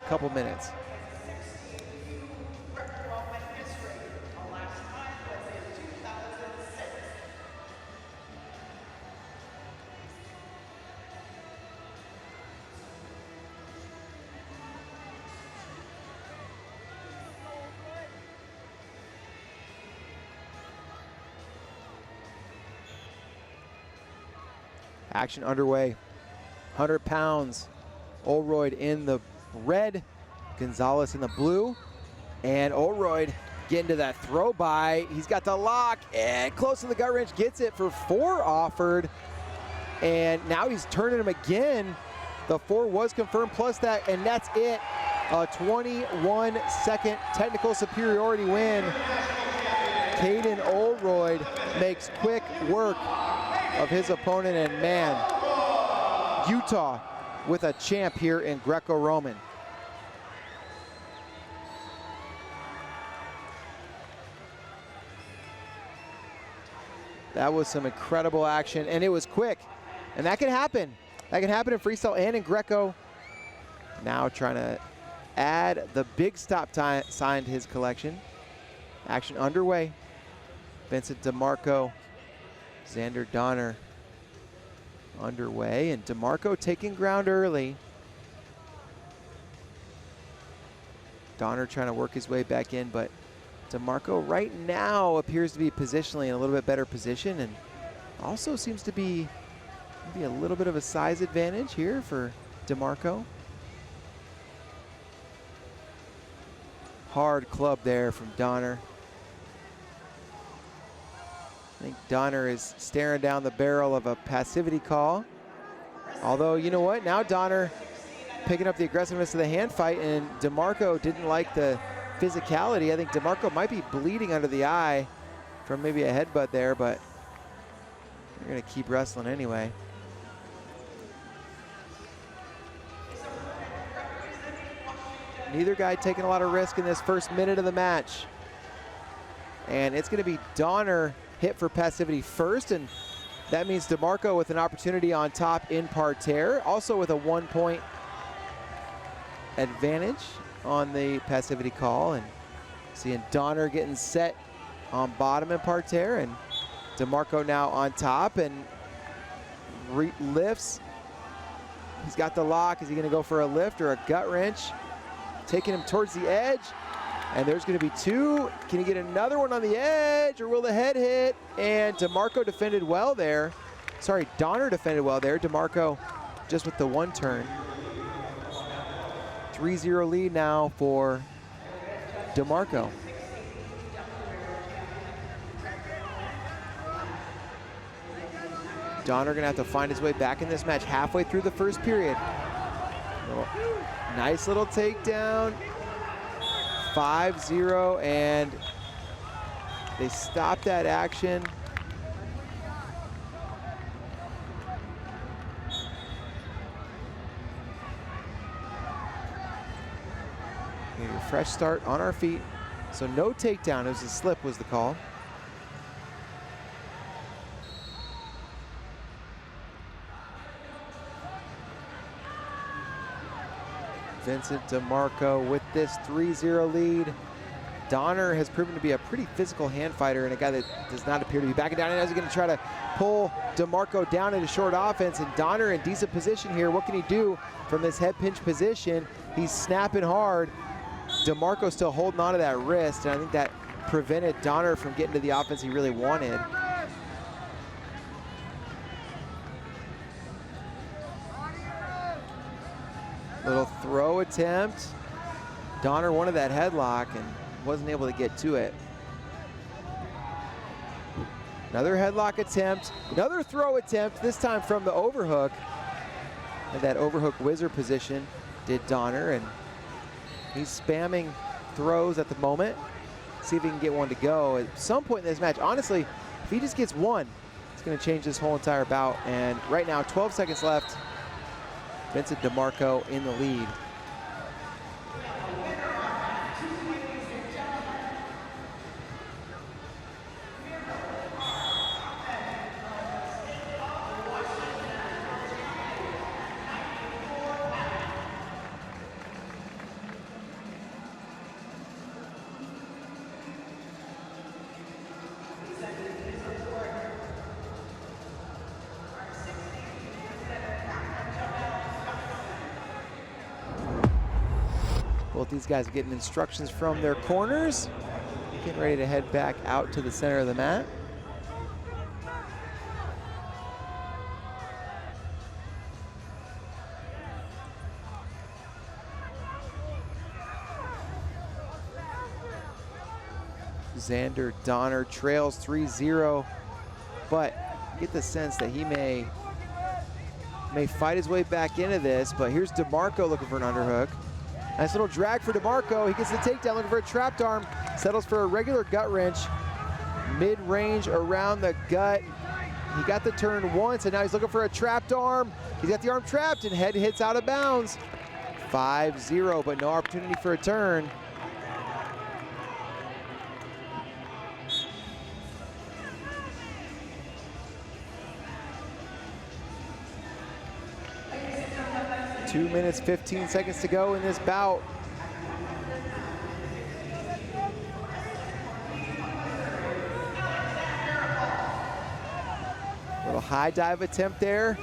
couple minutes. Action underway. 100 pounds. Oldroyd in the red, Gonzalez in the blue. And Oldroyd getting to that throw by. He's got the lock and close to the gut wrench. Gets it for 4 offered. And now he's turning him again. The 4 was confirmed plus that, and that's it. A 21-second technical superiority win. Caden Oldroyd makes quick work of his opponent, and man, Utah with a champ here in Greco-Roman. That was some incredible action, and it was quick, and that can happen. That can happen in freestyle and in Greco. Now trying to add the big stop sign to his collection. Action underway. Vincent DeMarco, Xander Donner underway, and DeMarco taking ground early. Donner trying to work his way back in, but DeMarco right now appears to be positionally in a little bit better position, and also seems to be maybe a little bit of a size advantage here for DeMarco. Hard club there from Donner. I think Donner is staring down the barrel of a passivity call. Although, you know what? Now Donner picking up the aggressiveness of the hand fight, and DeMarco didn't like the physicality. I think DeMarco might be bleeding under the eye from maybe a headbutt there, but they're going to keep wrestling anyway. Neither guy taking a lot of risk in this first minute of the match. And it's going to be Donner hit for passivity first, and that means DeMarco with an opportunity on top in parterre, also with a 1-point advantage on the passivity call. And seeing Donner getting set on bottom in parterre, and DeMarco now on top and lifts. He's got the lock. Is he going to go for a lift or a gut wrench? Taking him towards the edge. And there's going to be 2. Can he get another one on the edge, or will the head hit? And DeMarco defended well there. Sorry, Donner defended well there. DeMarco just with the 1 turn. 3-0 lead now for DeMarco. Donner going to have to find his way back in this match halfway through the first period. Nice little takedown. 5-0, and they stopped that action. A fresh start on our feet. So no takedown, it was a slip was the call. Vincent DeMarco with this 3-0 lead. Donner has proven to be a pretty physical hand fighter and a guy that does not appear to be backing down. And now he's going to try to pull DeMarco down into short offense. And Donner in decent position here. What can he do from this head pinch position? He's snapping hard. DeMarco still holding on to that wrist, and I think that prevented Donner from getting to the offense he really wanted. Little throw attempt. Donner wanted that headlock and wasn't able to get to it. Another headlock attempt, another throw attempt, this time from the overhook. And that overhook wizard position did Donner, and he's spamming throws at the moment. See if he can get one to go at some point in this match. Honestly, if he just gets one, it's going to change this whole entire bout. And right now, 12 seconds left. Vincent DeMarco in the lead. Both these guys are getting instructions from their corners. Getting ready to head back out to the center of the mat. Xander Donner trails 3-0, but get the sense that he may fight his way back into this. But here's DeMarco looking for an underhook. Nice little drag for DeMarco. He gets the takedown, looking for a trapped arm. Settles for a regular gut wrench. Mid-range around the gut. He got the turn once, and now he's looking for a trapped arm. He's got the arm trapped, and head hits out of bounds. 5-0, but no opportunity for a turn. Two minutes, 15 seconds to go in this bout. Little high dive attempt there,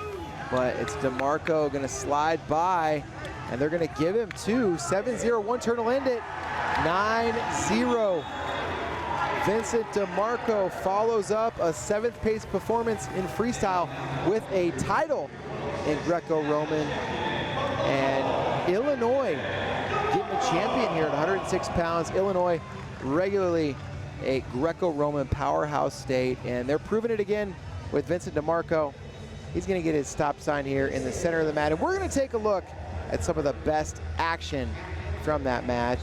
but it's DeMarco gonna slide by, and they're gonna give him two. 7-0, one turn will end it. 9-0. Vincent DeMarco follows up a 7th place performance in freestyle with a title in Greco-Roman. And Illinois getting a champion here at 106 pounds. Illinois, regularly a Greco-Roman powerhouse state, and they're proving it again with Vincent DeMarco. He's gonna get his stop sign here in the center of the mat, and we're gonna take a look at some of the best action from that match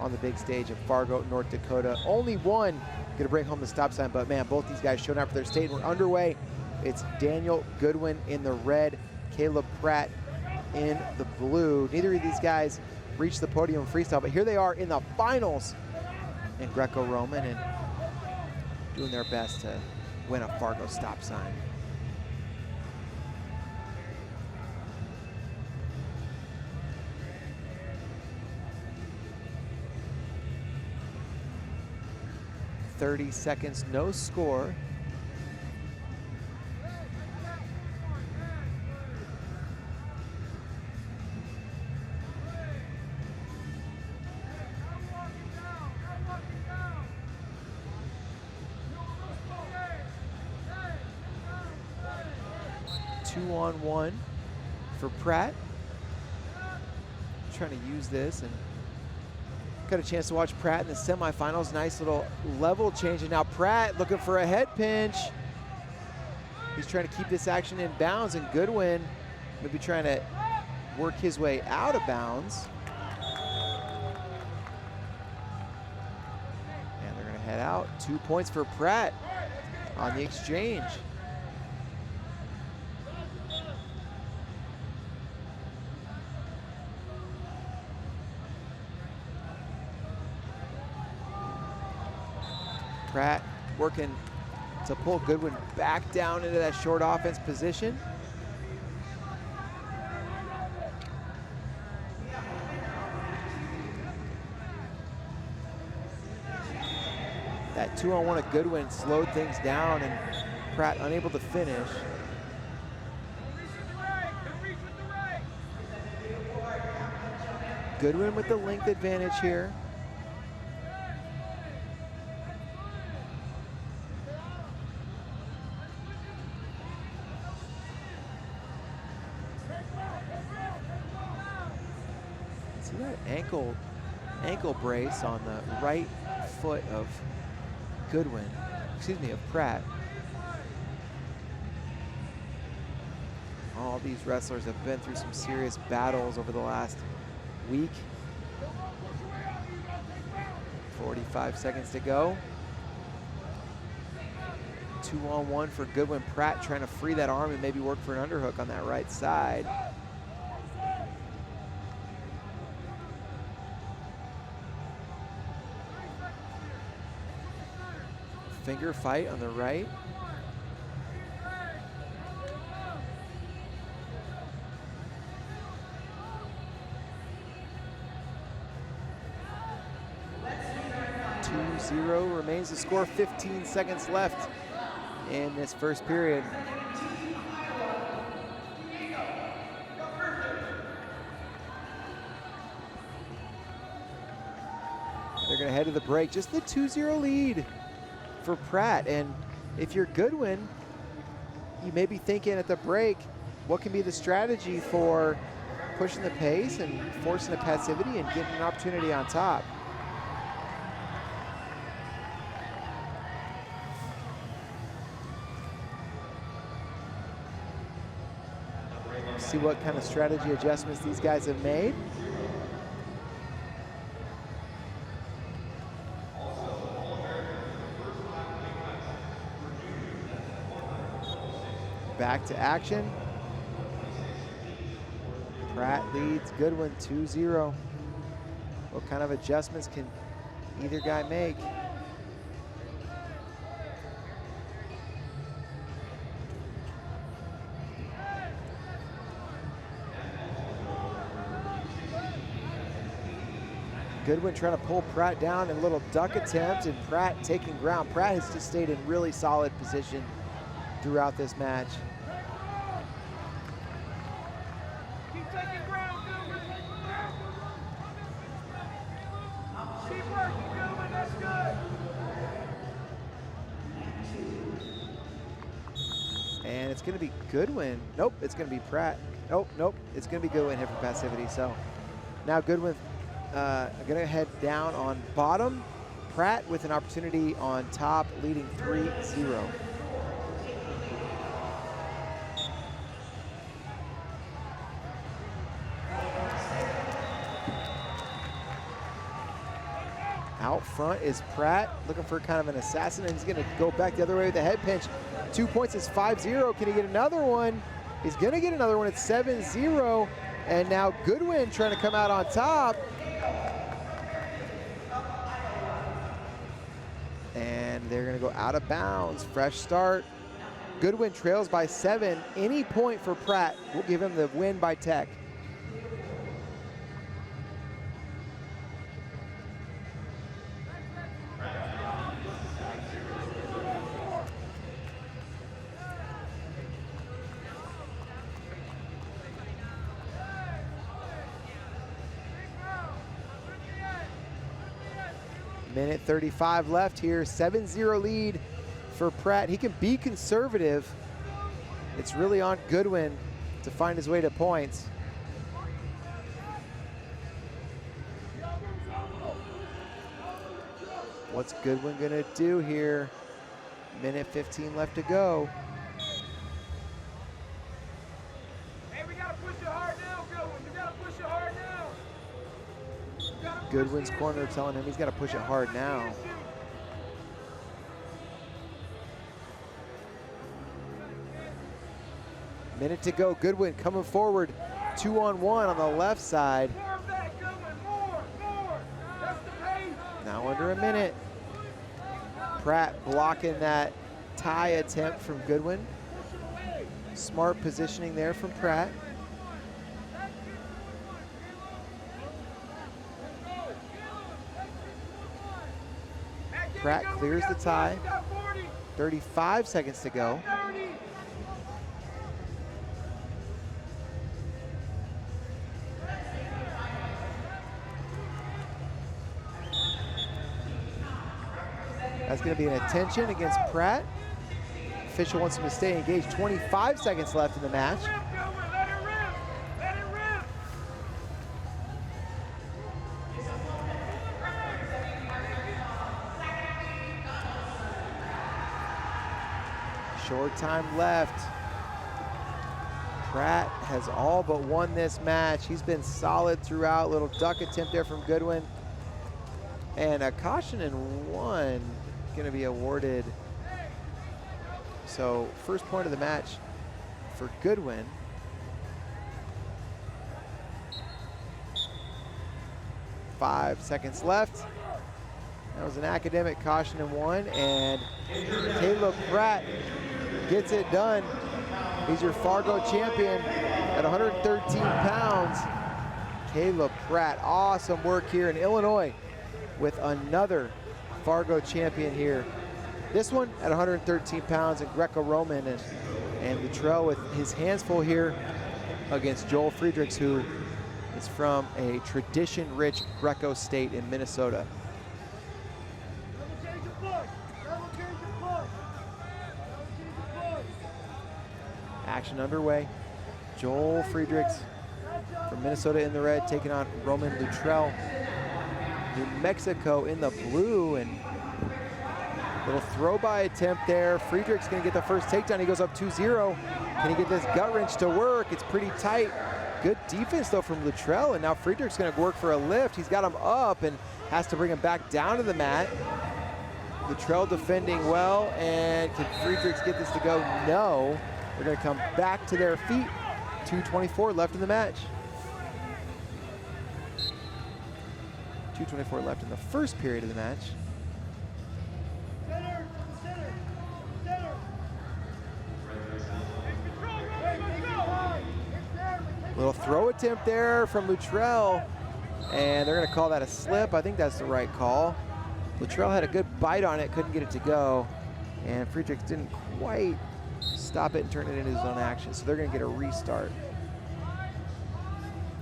on the big stage of Fargo, North Dakota. Only one gonna bring home the stop sign, but man, both these guys showing up for their state. We're underway. It's Daniel Goodwin in the red, Caleb Pratt in the blue. Neither of these guys reached the podium in freestyle, but here they are in the finals in Greco-Roman and doing their best to win a Fargo stop sign. "30 seconds, no score." Two-on-one for Pratt. Trying to use this, and got a chance to watch Pratt in the semifinals. Nice little level change, and now Pratt looking for a head pinch. He's trying to keep this action in bounds, and Goodwin maybe trying to work his way out of bounds. And they're gonna head out. 2 points for Pratt on the exchange. Pratt working to pull Goodwin back down into that short offense position. That 2-on-1 of Goodwin slowed things down, and Pratt unable to finish. Goodwin with the length advantage here. See that ankle brace on the right foot of Goodwin, excuse me, of Pratt. All these wrestlers have been through some serious battles over the last week. 45 seconds to go. 2-on-1 for Goodwin. Pratt trying to free that arm and maybe work for an underhook on that right side. Finger fight on the right. Two-0 remains the score. 15 seconds left in this first period. going to head to the break. Just the 2-0 lead for Pratt. And if you're Goodwin, you may be thinking at the break, what can be the strategy for pushing the pace and forcing the passivity and getting an opportunity on top? See what kind of strategy adjustments these guys have made. Back to action. Pratt leads Goodwin 2-0. What kind of adjustments can either guy make? Goodwin trying to pull Pratt down in a little duck attempt, and Pratt taking ground. Pratt has just stayed in really solid position throughout this match. Keep taking ground, Goodwin. Keep working, Goodwin. That's good. And it's going to be Goodwin. Nope, it's going to be Pratt. Nope, it's going to be Goodwin here for passivity. So now Goodwin going to head down on bottom. Pratt with an opportunity on top, leading 3-0. Out front is Pratt, looking for kind of an assassin, and he's going to go back the other way with a head pinch. 2 points is 5-0. Can he get another one? He's going to get another one. It's 7-0. And now Goodwin trying to come out on top. And they're going to go out of bounds. Fresh start. Goodwin trails by 7. Any point for Pratt will give him the win by tech. Minute 35 left here, 7-0 lead for Pratt. He can be conservative. It's really on Goodwin to find his way to points. What's Goodwin gonna do here? Minute 15 left to go. Hey, we gotta push it hard now, Goodwin. We gotta push it hard now. Goodwin's corner telling him he's got to push it hard now. Minute to go. Goodwin coming forward. 2-on-1 on the left side. More of that, Goodwin. More. That's the pace. Now under a minute. Pratt blocking that tie attempt from Goodwin. Smart positioning there from Pratt. Pratt clears the tie. 35 seconds to go. That's going to be an attention against Pratt. Official wants him to stay engaged. 25 seconds left in the match. Short time left. Pratt has all but won this match. He's been solid throughout. Little duck attempt there from Goodwin. And a caution in 1 going to be awarded. So first point of the match for Goodwin. Five seconds left. That was an academic caution in 1, and Caleb Pratt gets it done. He's your Fargo champion at 113 pounds. Caleb Pratt, awesome work here in Illinois with another Fargo champion here. This one at 113 pounds in Greco-Roman, and Luttrell with his hands full here against Joel Friedrichs, who is from a tradition-rich Greco state in Minnesota. action underway. Joel Friedrichs from Minnesota in the red, taking on Roman Luttrell. New Mexico in the blue, and little throw by attempt there. Friedrichs gonna get the first takedown. He goes up 2-0. Can he get this gut wrench to work? It's pretty tight. Good defense though from Luttrell, and now Friedrichs gonna work for a lift. He's got him up and has to bring him back down to the mat. Luttrell defending well, and can Friedrichs get this to go? No. They're gonna come back to their feet. 2:24 left in the match. 2:24 left in the first period of the match. Little throw attempt there from Luttrell, and they're gonna call that a slip. I think that's the right call. Luttrell had a good bite on it, couldn't get it to go, and Friedrichs didn't quite stop it and turn it into his own action, so they're gonna get a restart.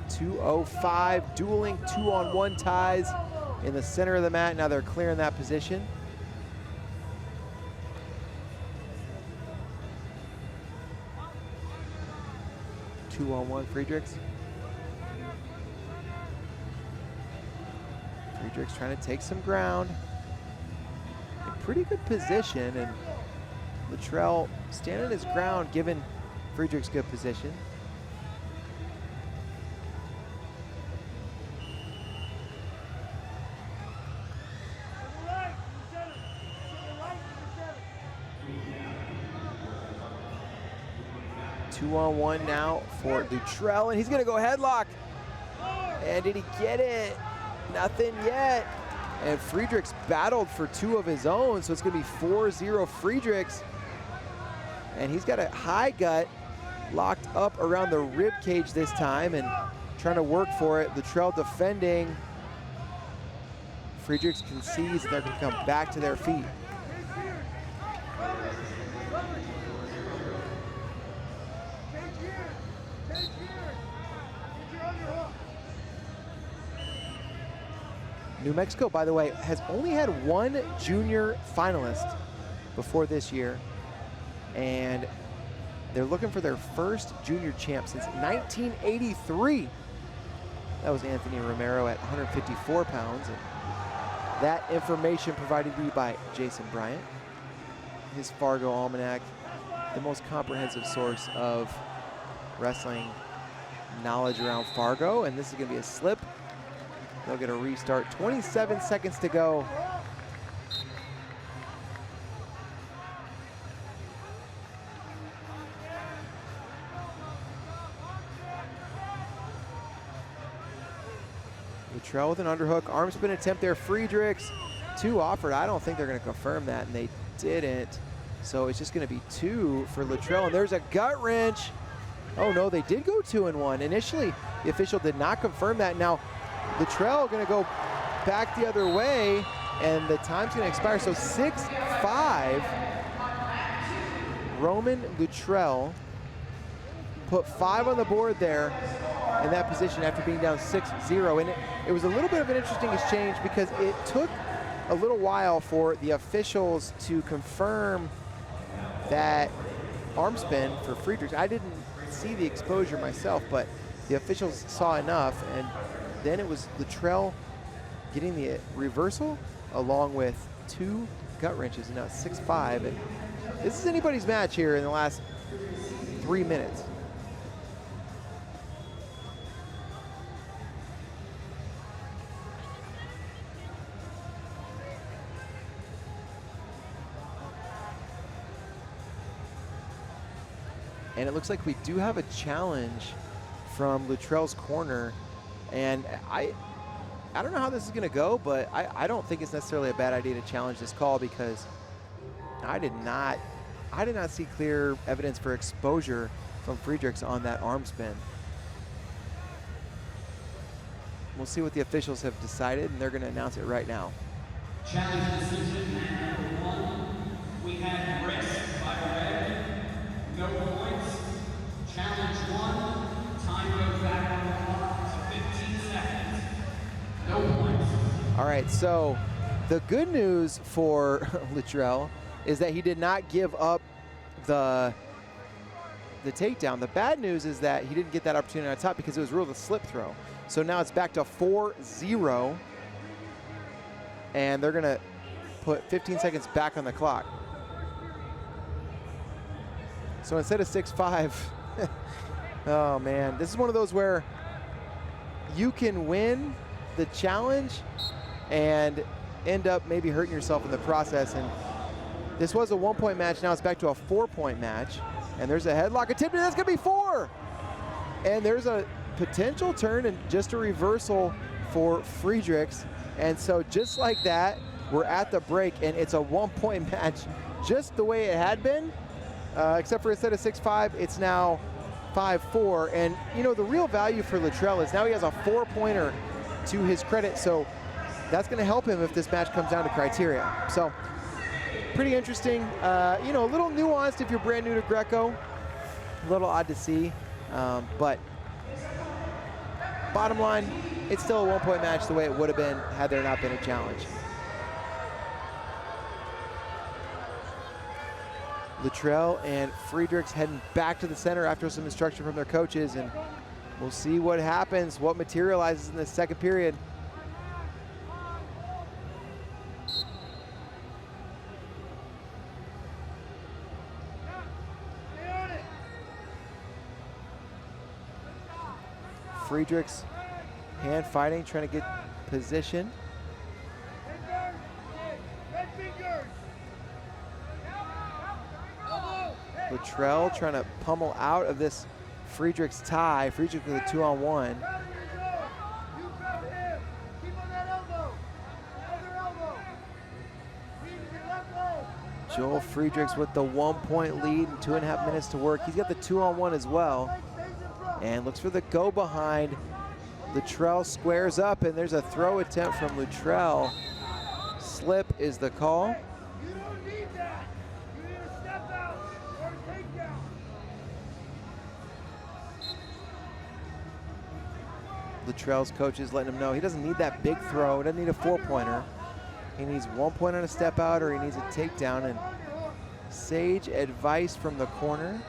2:05, dueling 2-on-1 ties in the center of the mat. Now they're clearing that position. Two-on-one, Friedrichs. Friedrichs trying to take some ground. In pretty good position, and Luttrell standing his ground, giving Friedrichs good position. Two-on-one now for Luttrell, and he's gonna go headlock. And did he get it? Nothing yet. And Friedrichs battled for two of his own, so it's gonna be 4-0 Friedrichs. And he's got a high gut locked up around the rib cage this time and trying to work for it. Luttrell defending. Friedrichs concedes, and they're gonna come back to their feet. New Mexico, by the way, has only had one junior finalist before this year, and they're looking for their first junior champ since 1983. That was Anthony Romero at 154 pounds. And that information provided to you by Jason Bryant. His Fargo Almanac, the most comprehensive source of wrestling knowledge around Fargo, and this is gonna be a slip. They'll get a restart. 27 seconds to go. Luttrell with an underhook. Arm spin attempt there. Friedrichs. Two offered. I don't think they're going to confirm that, and they didn't. So it's just going to be two for Luttrell. And there's a gut wrench. Oh, no, they did go 2-1. Initially, the official did not confirm that. Now, Luttrell going to go back the other way, and the time's going to expire. So 6-5. Roman Luttrell put 5 on the board there in that position after being down 6-0. And it was a little bit of an interesting exchange because it took a little while for the officials to confirm that arm spin for Friedrichs. I didn't see the exposure myself, but the officials saw enough, and then it was Luttrell getting the reversal along with 2 gut wrenches, and now it's 6-5. And this is anybody's match here in the last 3 minutes. And it looks like we do have a challenge from Luttrell's corner. And I don't know how this is gonna go, but I don't think it's necessarily a bad idea to challenge this call, because I did not see clear evidence for exposure from Friedrichs on that arm spin. We'll see what the officials have decided, and they're gonna announce it right now. Challenge decision, match number 1. We had wrist by red, no points. Challenge 1, time goes back on the clock to 15 seconds. No points. All right, so the good news for Luttrell is that he did not give up the the takedown. The bad news is that he didn't get that opportunity on top because it was ruled a slip throw. So now it's back to 4-0. And they're going to put 15 seconds back on the clock. So instead of 6-5, oh man, this is one of those where you can win the challenge and end up maybe hurting yourself in the process. And this was a 1-point match. Now it's back to a 4-point match. And there's a headlock attempt, and that's gonna be 4. And there's a potential turn and just a reversal for Friedrichs. And so just like that, we're at the break, and it's a 1-point match just the way it had been, except for instead of 6-5, it's now 5-4. And you know, the real value for Luttrell is now he has a 4-pointer to his credit, so that's gonna help him if this match comes down to criteria. So pretty interesting, you know, a little nuanced if you're brand new to Greco, a little odd to see, but bottom line, it's still a 1-point match the way it would have been had there not been a challenge. Luttrell and Friedrichs heading back to the center after some instruction from their coaches, and we'll see what happens, what materializes in the second period. Friedrichs hand fighting, trying to get position. Luttrell trying to pummel out of this Friedrichs tie. Friedrichs with a 2-on-1. Joel Friedrichs with the 1-point lead and 2.5 minutes to work. He's got the 2-on-1 as well. And looks for the go behind. Luttrell squares up, and there's a throw attempt from Luttrell. Slip is the call. You don't need that. You need a step out or a takedown. Luttrell's coach is letting him know he doesn't need that big throw. He doesn't need a 4-pointer. He needs 1 point on a step out, or he needs a takedown. And sage advice from the corner.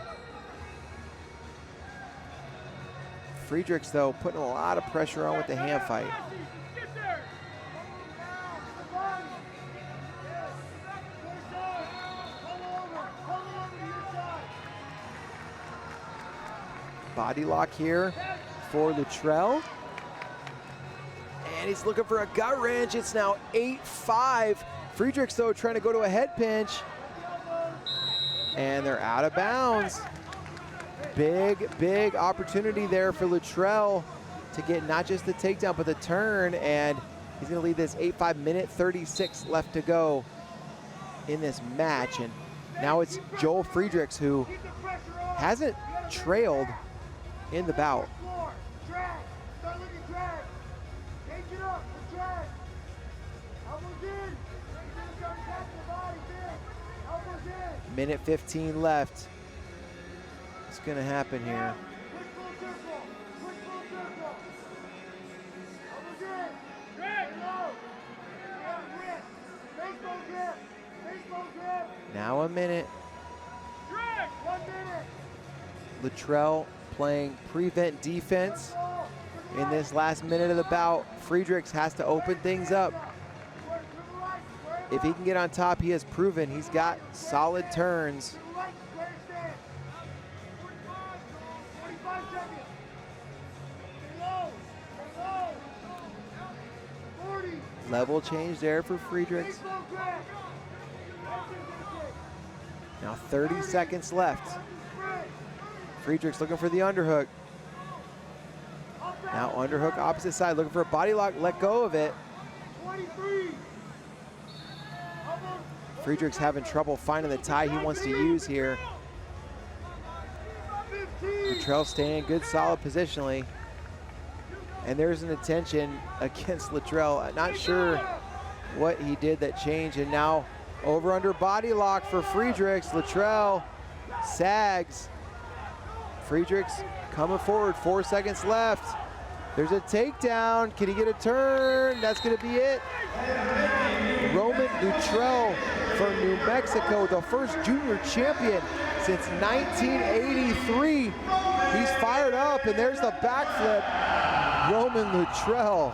Friedrichs, though, putting a lot of pressure on with the hand fight. Body lock here for Luttrell. And he's looking for a gut wrench. It's now 8-5. Friedrichs, though, trying to go to a head pinch. And they're out of bounds. Big, big opportunity there for Luttrell to get not just the takedown, but the turn. And he's going to lead this 8-5, minute 36 left to go in this match. And now it's Joel Friedrichs, who hasn't trailed in the bout. Minute 15 left. What's going to happen here? Now a minute. Luttrell playing prevent defense in this last minute of the bout. Friedrichs has to open things up. If he can get on top, he has proven he's got solid turns. Level change there for Friedrichs. Now 30 seconds left. Friedrichs looking for the underhook. Now underhook opposite side, looking for a body lock, let go of it. Friedrichs having trouble finding the tie he wants to use here. Luttrell staying in good, solid positionally. And there's an attention against Luttrell. Not sure what he did that changed. And now over under body lock for Friedrichs. Luttrell sags. Friedrichs coming forward, 4 seconds left. There's a takedown. Can he get a turn? That's going to be it. Roman Luttrell from New Mexico, the first junior champion since 1983. He's fired up, and there's the backflip. Roman Luttrell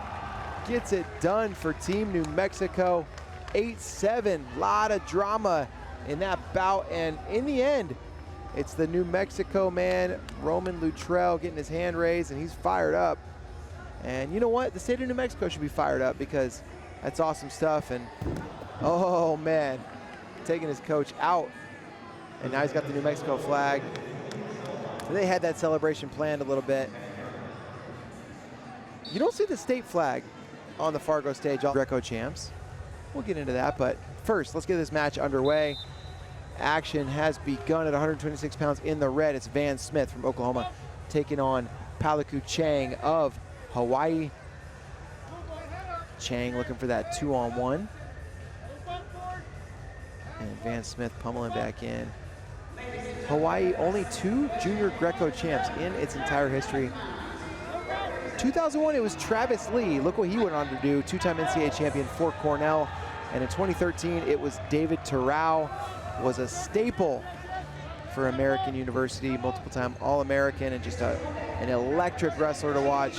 gets it done for Team New Mexico. 8-7, lot of drama in that bout, and in the end, it's the New Mexico man, Roman Luttrell, getting his hand raised, and he's fired up. And you know what? The state of New Mexico should be fired up because that's awesome stuff. And oh man, taking his coach out, and now he's got the New Mexico flag. They had that celebration planned a little bit. You don't see the state flag on the Fargo stage, all Greco champs. We'll get into that, but first, let's get this match underway. Action has begun at 126 pounds in the red. It's Van Smith from Oklahoma taking on Palaku Chang of Hawaii. Chang looking for that 2-on-1. And Van Smith pummeling back in. Hawaii, only 2 junior Greco champs in its entire history. 2001, it was Travis Lee. Look what he went on to do. 2-time NCAA champion for Cornell. And in 2013, it was David Terrell. Was a staple for American University, multiple-time All-American, and just an electric wrestler to watch.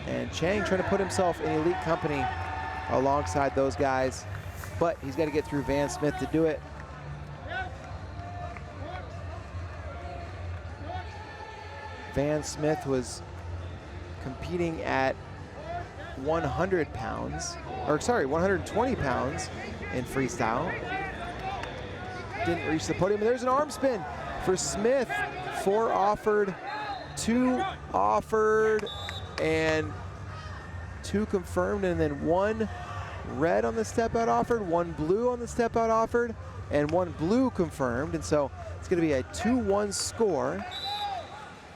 And Chang trying to put himself in elite company alongside those guys, but he's got to get through Van Smith to do it. Van Smith was competing at 100 pounds, or sorry, 120 pounds in freestyle. Didn't reach the podium, and there's an arm spin for Smith. 4 offered, 2 offered, and 2 confirmed, and then 1 red on the step out offered, 1 blue on the step out offered, and 1 blue confirmed. And so it's going to be a 2-1 score.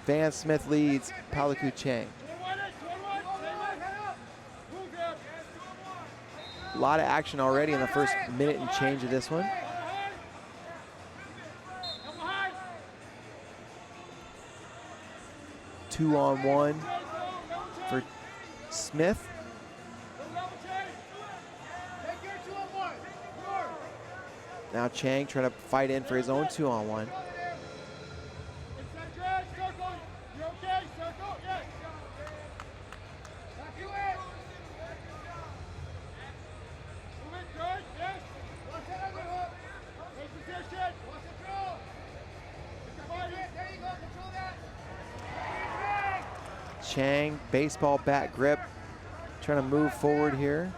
Van Smith leads Palaku Chang. A lot of action already in the first minute and change of this one. Two-on-one for Smith. Now Chang trying to fight in for his own 2-on-1. Chang, baseball bat grip, trying to move forward here.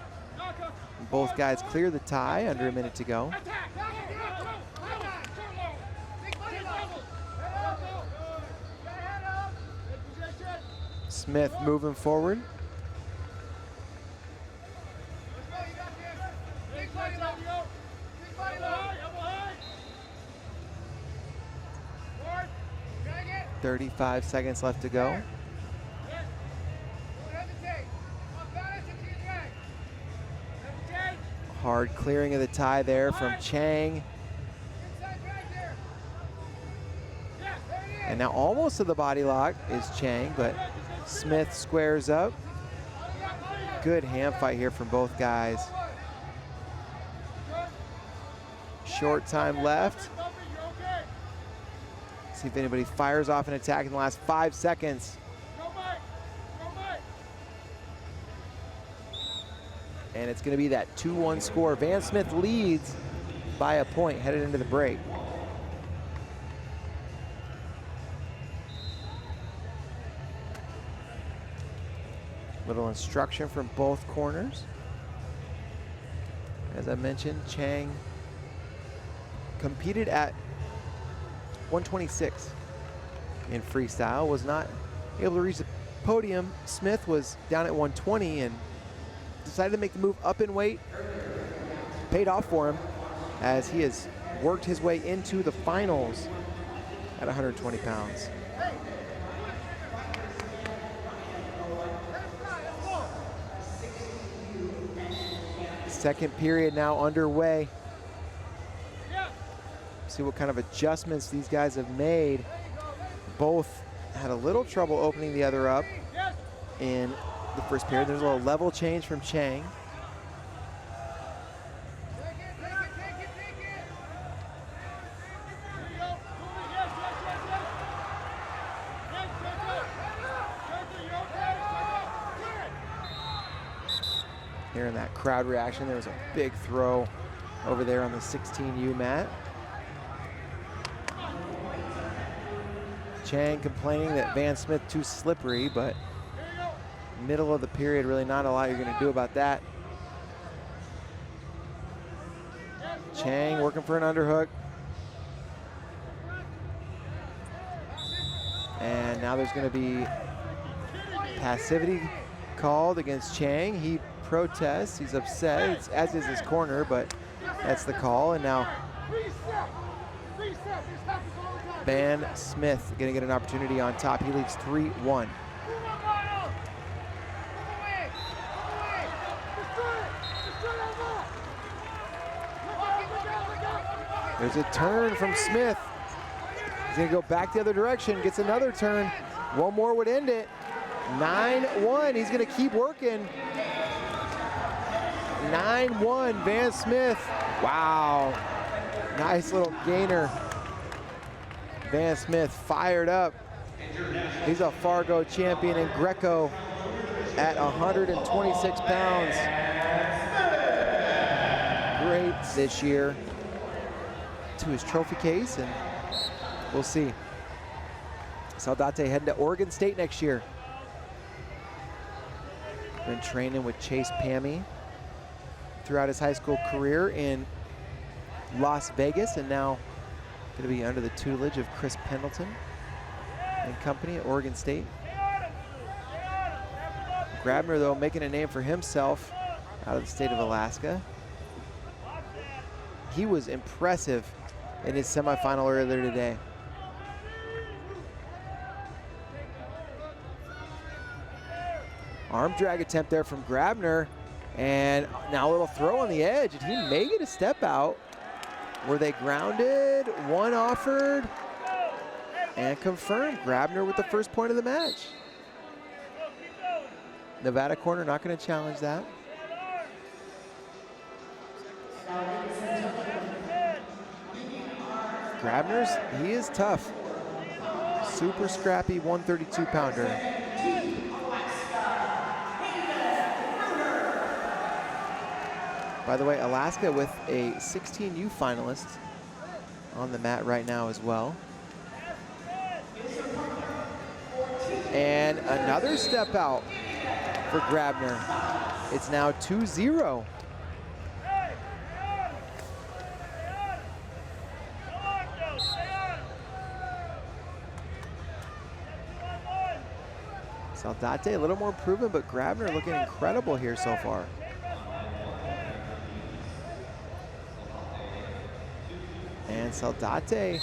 Both guys clear the tie, under a minute to go. Smith moving forward. "35 seconds left to go. Hard clearing of the tie there from Chang. And now almost to the body lock is Chang, but Smith squares up. Good hand fight here from both guys. Short time left. See if anybody fires off an attack in the last 5 seconds. And it's going to be that 2-1 score. Van Smith leads by a point headed into the break. Little instruction from both corners. As I mentioned, Chang competed at 126 in freestyle, was not able to reach the podium. Smith was down at 120 and decided to make the move up in weight. Paid off for him as he has worked his way into the finals at 120 pounds. Second period now underway. See what kind of adjustments these guys have made. Both had a little trouble opening the other up in the first period. There's a little level change from Chang. Hearing that crowd reaction, there was a big throw over there on the 16U mat. Chang complaining that Van Smith too slippery, but middle of the period, really not a lot you're going to do about that. Chang working for an underhook. And now there's going to be passivity called against Chang. He protests, he's upset, as is his corner, but that's the call. And now Van Smith gonna get an opportunity on top. He leads 3-1. There's a turn from Smith. He's gonna go back the other direction, gets another turn. One more would end it. 9-1, he's gonna keep working. 9-1, Van Smith. Wow, nice little gainer. Van Smith fired up. He's a Fargo champion in Greco at 126 pounds. Great this year. To his trophy case, and we'll see. Saldate heading to Oregon State next year. Been training with Chase Pammy throughout his high school career in Las Vegas, and now going to be under the tutelage of Chris Pendleton and company at Oregon State. Grabner, though, making a name for himself out of the state of Alaska. He was impressive in his semifinal earlier today. Arm drag attempt there from Grabner, and now a little throw on the edge, and he may get a step out. Were they grounded? One offered, and confirmed. Grabner with the first point of the match. Nevada corner not going to challenge that. Grabner's, he is tough. Super scrappy 132-pounder. By the way, Alaska with a 16U finalist on the mat right now as well. And another step out for Grabner. It's now 2-0. Saldate a little more improvement, but Grabner looking incredible here so far. And Saldate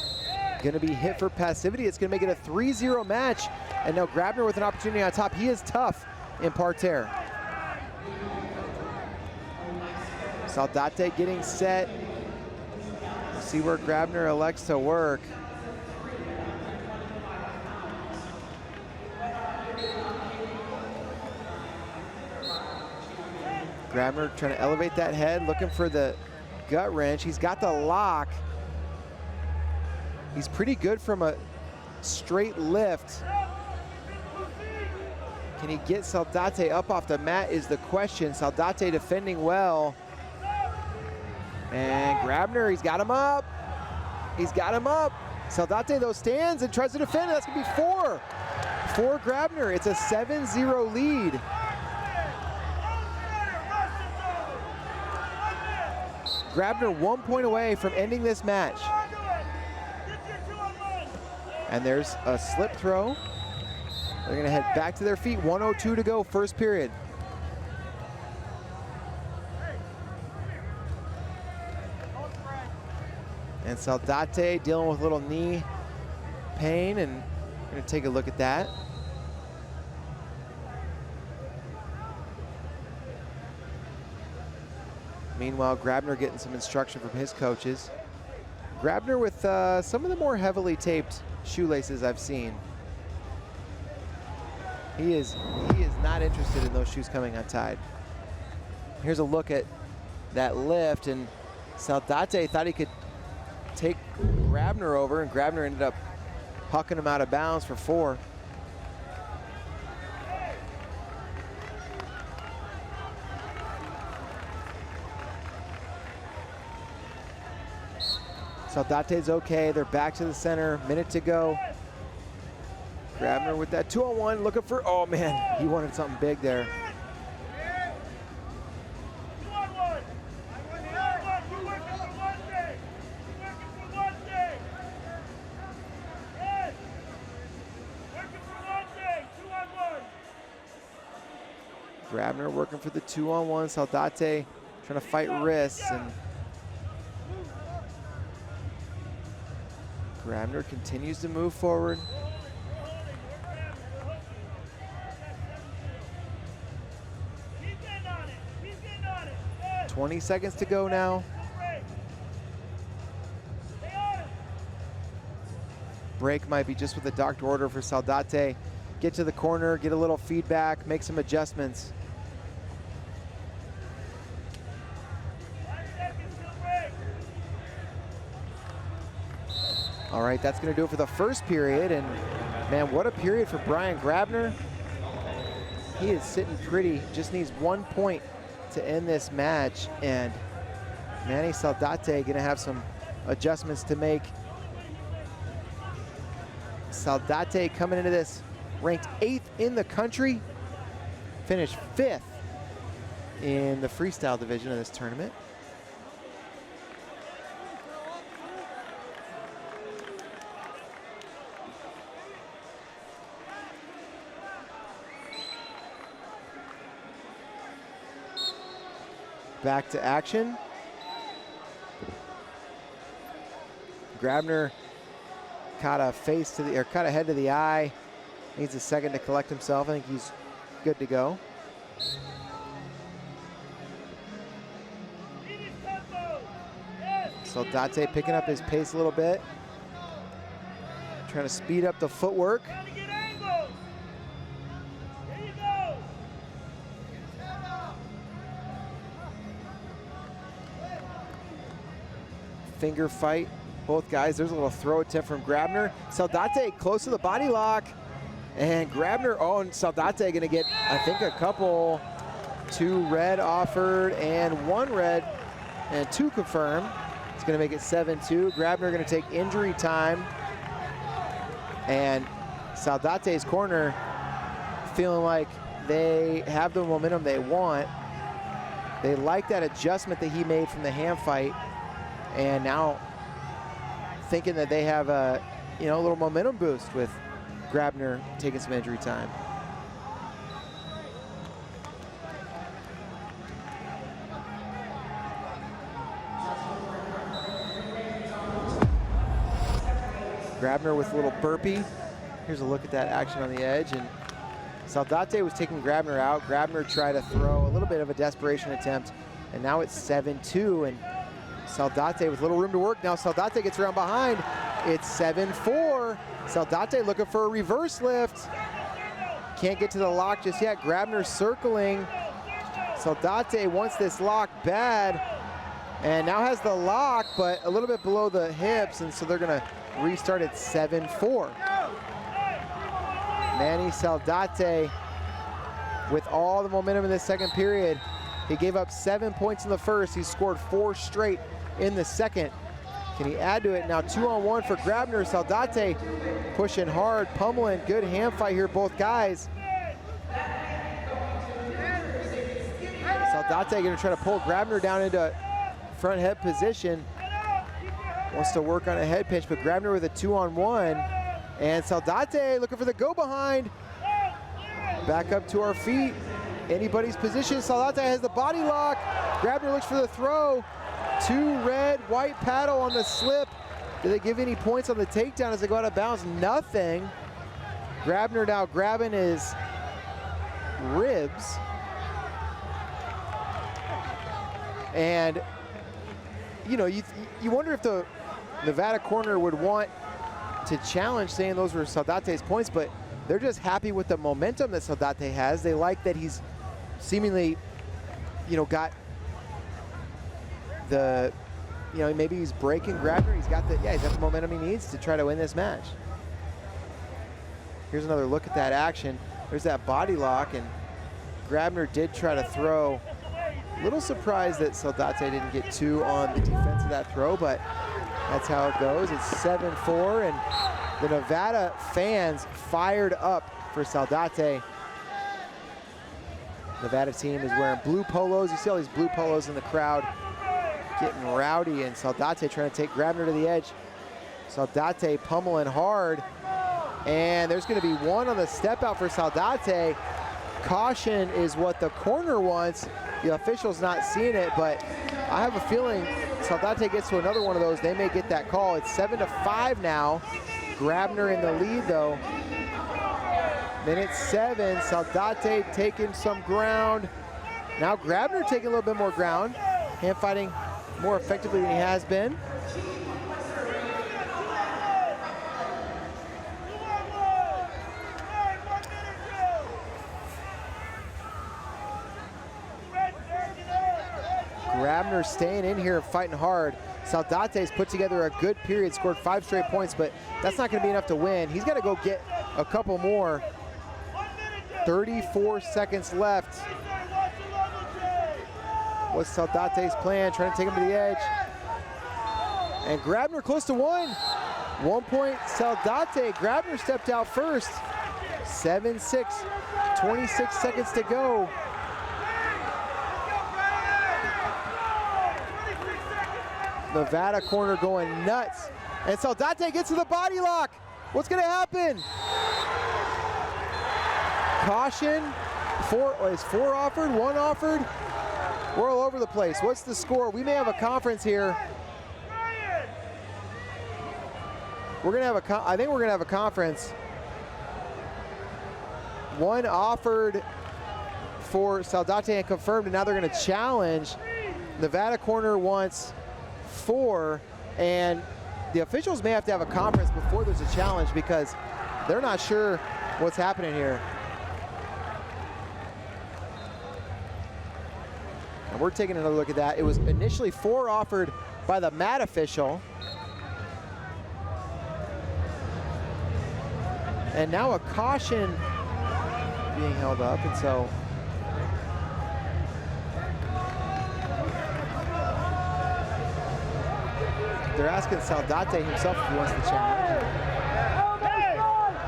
gonna be hit for passivity. It's gonna make it a 3-0 match. And now Grabner with an opportunity on top. He is tough in parterre. Saldate getting set. We'll see where Grabner elects to work. Grabner trying to elevate that head, looking for the gut wrench. He's got the lock. He's pretty good from a straight lift. Can he get Saldate up off the mat is the question. Saldate defending well. And Grabner, he's got him up. He's got him up. Saldate, though, stands and tries to defend. That's gonna be 4 for Grabner. It's a 7-0 lead. Grabner 1 point away from ending this match. And there's a slip throw. They're gonna head back to their feet. 1:02 to go, first period. And Saldate dealing with a little knee pain, and we're gonna take a look at that. Meanwhile, Grabner getting some instruction from his coaches. Grabner with some of the more heavily taped shoelaces I've seen. He is not interested in those shoes coming untied. Here's a look at that lift, and Saldate thought he could take Grabner over, and Grabner ended up hucking him out of bounds for 4. Saldate's okay. They're back to the center. Minute to go. Grabner with that 2-on-1, looking for, oh man, he wanted something big there. Grabner working for the 2-on-1. Saldate trying to fight wrists, and Grabner continues to move forward. 20 seconds to go now. Break might be just what the doctor ordered for Saldate. Get to the corner, get a little feedback, make some adjustments. All right, that's gonna do it for the first period, and man, what a period for Brian Grabner. He is sitting pretty, just needs 1 point to end this match, and Manny Saldate gonna have some adjustments to make. Saldate coming into this ranked 8th in the country, finished 5th in the freestyle division of this tournament. Back to action. Grabner caught a face to the, or caught a head to the eye. Needs a second to collect himself. I think he's good to go. Saldate picking up his pace a little bit. Trying to speed up the footwork. Finger fight, both guys. There's a little throw attempt from Grabner. Saldate close to the body lock, and Grabner, oh, and Saldate gonna get, I think, a couple. 2 red offered and 1 red and 2 confirmed. It's gonna make it 7-2. Grabner gonna take injury time, and Saldate's corner feeling like they have the momentum they want. They like that adjustment that he made from the hand fight, and now thinking that they have a, you know, a little momentum boost with Grabner taking some injury time. Grabner with a little burpee. Here's a look at that action on the edge, and Saldate was taking Grabner out. Grabner tried to throw a little bit of a desperation attempt, and now it's 7-2, and Saldate with little room to work. Now Saldate gets around behind. It's 7-4. Saldate looking for a reverse lift. Can't get to the lock just yet. Grabner circling. Saldate wants this lock bad, and now has the lock, but a little bit below the hips, and so they're gonna restart at 7-4. Manny Saldate with all the momentum in this second period. He gave up 7 points in the first. He scored 4 straight in the second. Can he add to it? Now 2-on-1 for Grabner. Saldate pushing hard, pummeling. Good hand fight here, both guys. Saldate gonna try to pull Grabner down into front head position. Wants to work on a head pinch, but Grabner with a 2-on-1. And Saldate looking for the go behind. Back up to our feet. Anybody's position. Saldate has the body lock. Grabner looks for the throw. 2 red, white paddle on the slip. Do they give any points on the takedown as they go out of bounds? Nothing. Grabner now grabbing his ribs. And, you know, you wonder if the Nevada corner would want to challenge, saying those were Saldate's points, but they're just happy with the momentum that Saldate has. They like that he's seemingly, got the, maybe he's breaking Grabner. He's got the momentum he needs to try to win this match. Here's another look at that action. There's that body lock, and Grabner did try to throw. A little surprised that Saldate didn't get 2 on the defense of that throw, but that's how it goes. It's 7-4, and the Nevada fans fired up for Saldate. Nevada team is wearing blue polos. You see all these blue polos in the crowd getting rowdy, and Saldate trying to take Grabner to the edge. Saldate pummeling hard, and there's going to be 1 on the step out for Saldate. Caution is what the corner wants. The official's not seeing it, but I have a feeling Saldate gets to another one of those. They may get that call. It's 7-5 now. Grabner in the lead, though. Minute 7, Saldate taking some ground. Now Grabner taking a little bit more ground. Hand fighting more effectively than he has been. Grabner staying in here and fighting hard. Saldate's put together a good period, scored 5 straight points, but that's not going to be enough to win. He's got to go get a couple more. 34 seconds left. What's Saldate's plan? Trying to take him to the edge. And Grabner close to 1. 1 point Saldate. Grabner stepped out first. 7-6. 26 seconds to go. Nevada corner going nuts. And Saldate gets to the body lock. What's going to happen? Caution. Is 4 offered? 1 offered? We're all over the place. What's the score? We may have a conference here. We're going to have I think we're going to have a conference. 1 offered for Saldate and confirmed, and now they're going to challenge. Nevada corner wants 4, and the officials may have to have a conference before there's a challenge because they're not sure what's happening here. And we're taking another look at that. It was initially 4 offered by the mat official. And now a caution being held up, and so they're asking Saldate himself if he wants the challenge.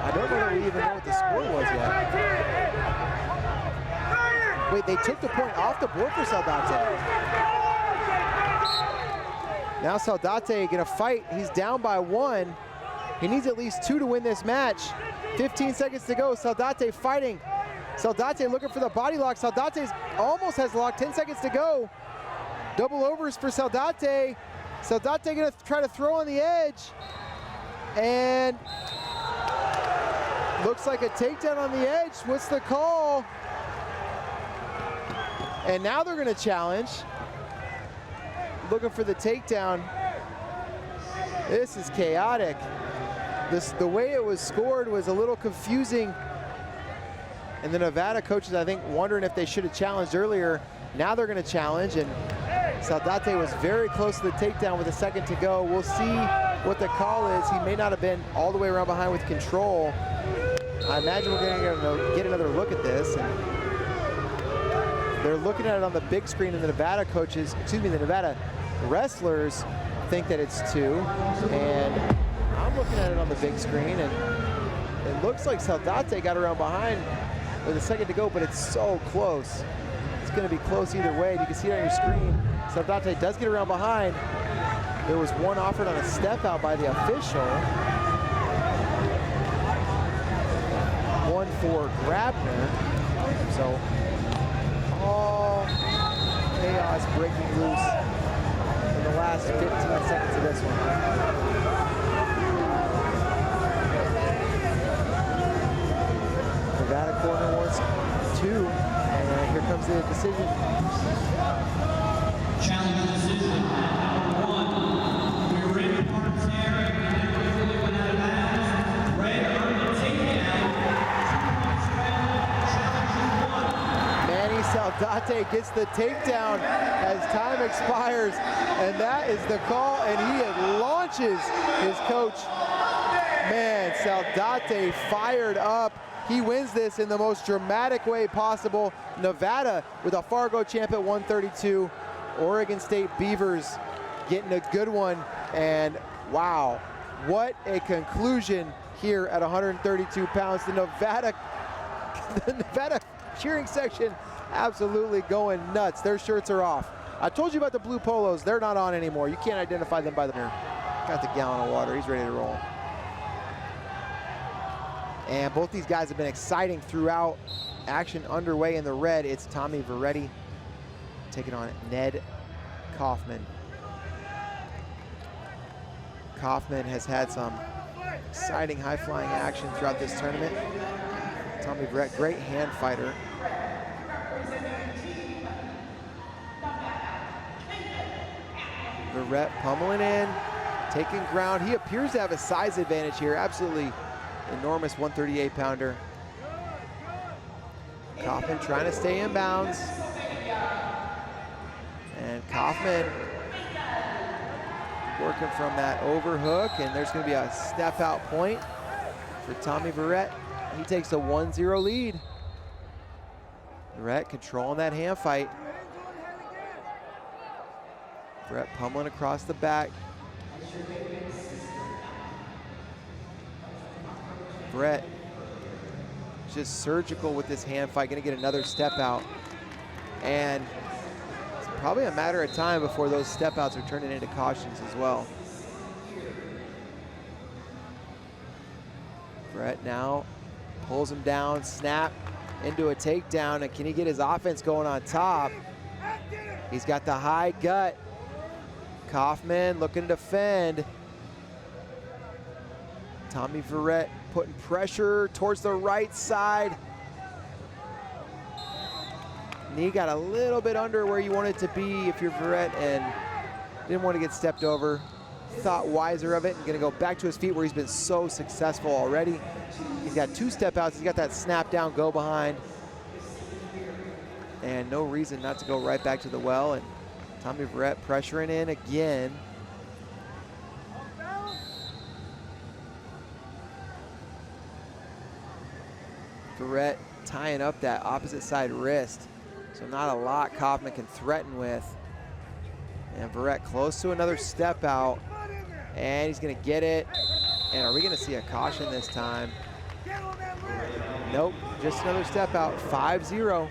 I don't know that we even know what the score was yet. Wait, they took the point off the board for Saldate. Now Saldate gonna fight. He's down by 1. He needs at least 2 to win this match. 15 seconds to go. Saldate fighting. Saldate looking for the body lock. Saldate almost has locked. 10 seconds to go. Double overs for Saldate. Saldate gonna try to throw on the edge. And looks like a takedown on the edge. What's the call? And now they're gonna challenge. Looking for the takedown. This is chaotic. The way it was scored was a little confusing. And the Nevada coaches, I think, wondering if they should have challenged earlier. Now they're gonna challenge, and Saldate was very close to the takedown with a second to go. We'll see what the call is. He may not have been all the way around behind with control. I imagine we're gonna get another look at this. And they're looking at it on the big screen, and the Nevada coaches, the Nevada wrestlers think that it's 2. And I'm looking at it on the big screen, and it looks like Saldate got around behind with a second to go, but it's so close. It's gonna be close either way. You can see it on your screen. Saldate does get around behind. There was 1 offered on a step out by the official. 1 for Grabner. So all chaos breaking loose in the last 15 seconds of this one. Nevada corner wants 2, and here comes the decision. Challenge decision. 1. We ring partner and really went out of bounds. Red earned a takedown. Saldate gets the takedown as time expires, and that is the call, and he launches his coach. Man, Saldate fired up. He wins this in the most dramatic way possible. Nevada with a Fargo champ at 132. Oregon State Beavers getting a good one, and wow, what a conclusion here at 132 pounds. The Nevada cheering section absolutely going nuts. Their shirts are off. I told you about the blue polos. They're not on anymore. You can't identify them by the mirror. Got the gallon of water. He's ready to roll. And both these guys have been exciting throughout. Action underway in the red. It's Tommy Veretti taking on Ned Kaufman. Kaufman has had some exciting high-flying action throughout this tournament. Tommy Veretti, great hand fighter. Veretti pummeling in, taking ground. He appears to have a size advantage here. Absolutely enormous 138-pounder. Kaufman trying to stay in bounds. And Kaufman working from that overhook, and there's going to be a step-out point for Tommy Veretti. He takes a 1-0 lead. Veretti controlling that hand fight. Veretti pummeling across the back. Veretti just surgical with this hand fight, going to get another step out. And it's probably a matter of time before those step outs are turning into cautions as well. Veretti now pulls him down, snap into a takedown, and can he get his offense going on top? He's got the high gut. Kaufman looking to defend. Tommy Veretti putting pressure towards the right side. Knee got a little bit under where you want it to be if you're Veretti, and didn't want to get stepped over. Thought wiser of it and gonna go back to his feet where he's been so successful already. He's got 2 step outs, he's got that snap down, go behind. And no reason not to go right back to the well, and Tommy Veretti pressuring in again. Veretti tying up that opposite side wrist, so not a lot Kaufman can threaten with. And Veretti close to another step out, and he's gonna get it. And are we gonna see a caution this time? Nope, just another step out, 5-0.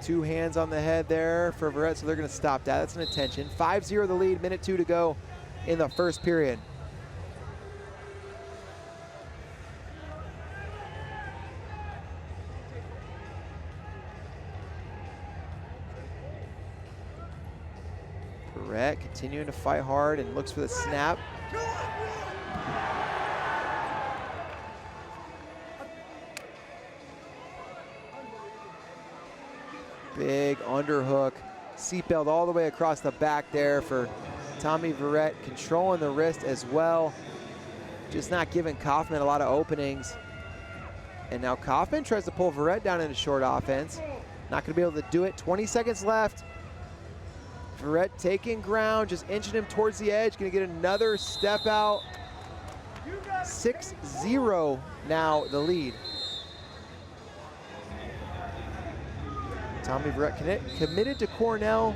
Two hands on the head there for Veretti, so they're gonna stop that. That's an attention. 5-0 the lead, minute 2 to go in the first period. Veretti continuing to fight hard and looks for the snap. Big underhook, seatbelt all the way across the back there for Tommy Veretti, controlling the wrist as well. Just not giving Kaufman a lot of openings. And now Kaufman tries to pull Veretti down into short offense. Not gonna be able to do it, 20 seconds left. Veretti taking ground, just inching him towards the edge, gonna get another step out. 6-0 now the lead. Tommy Veretti committed to Cornell.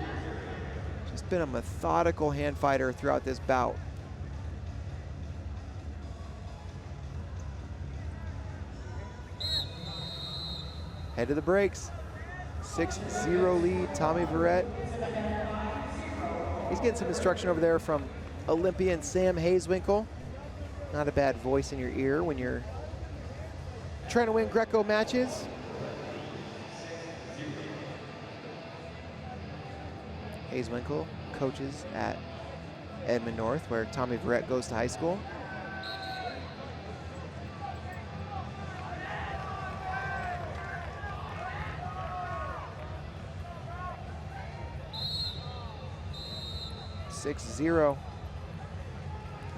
Just been a methodical hand fighter throughout this bout. Head to the brakes. 6-0 lead, Tommy Veretti. He's getting some instruction over there from Olympian Sam Hayeswinkle. Not a bad voice in your ear when you're trying to win Greco matches. Hayeswinkle coaches at Edmond North, where Tommy Veretti goes to high school.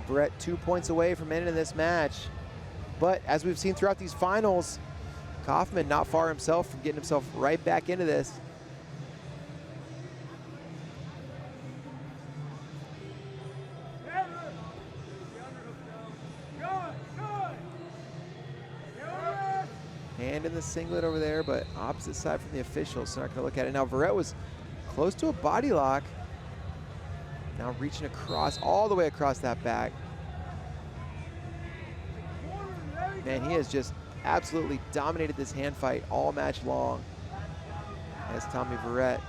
Veretti 2 points away from ending this match. but as we've seen throughout these finals, Kaufman not far himself from getting himself right back into this. Hand in the singlet over there, but opposite side from the officials, so not going to look at it. Now, Verrett was close to a body lock. Now reaching across, all the way across that back. Man, he has just absolutely dominated this hand fight all match long. As Tommy Verrett.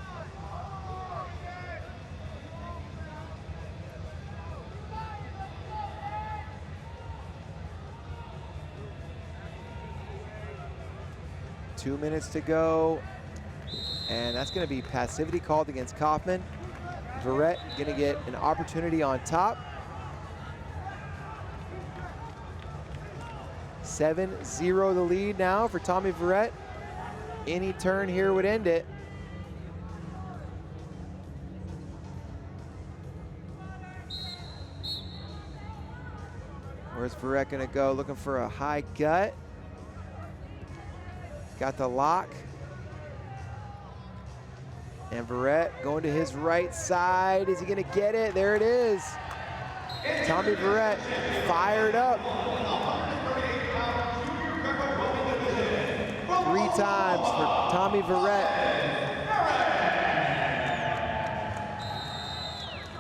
Two minutes to go, and that's going to be passivity called against Kaufman. Verrett going to get an opportunity on top. 7-0 the lead now for Tommy Verrett. Any turn here would end it. Where's Verrett going to go? Looking for a high gut. Got the lock. And Verrett going to his right side. Is he going to get it? There it is. Tommy Verrett fired up. 3 times for Tommy Verrett.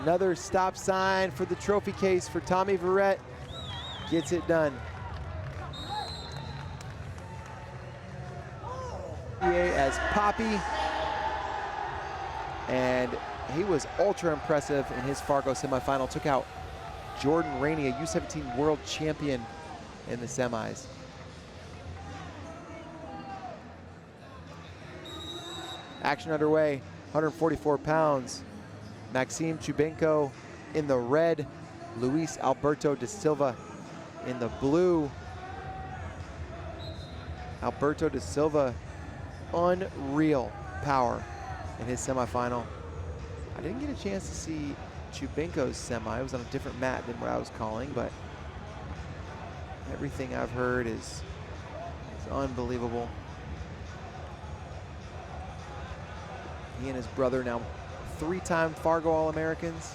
Another stop sign for the trophy case for Tommy Verrett. Gets it done. As Poppy, and he was ultra impressive in his Fargo semifinal. Took out Jordan Rainey, a U17 world champion in the semis. Action underway, 144 pounds. Maxim Chubenko in the red, Luis Alberto da Silva in the blue. Alberto da Silva, unreal power in his semifinal. I didn't get a chance to see Chubenko's semi. It was on a different mat than what I was calling, but everything I've heard is unbelievable. He and his brother, now 3-time Fargo All-Americans.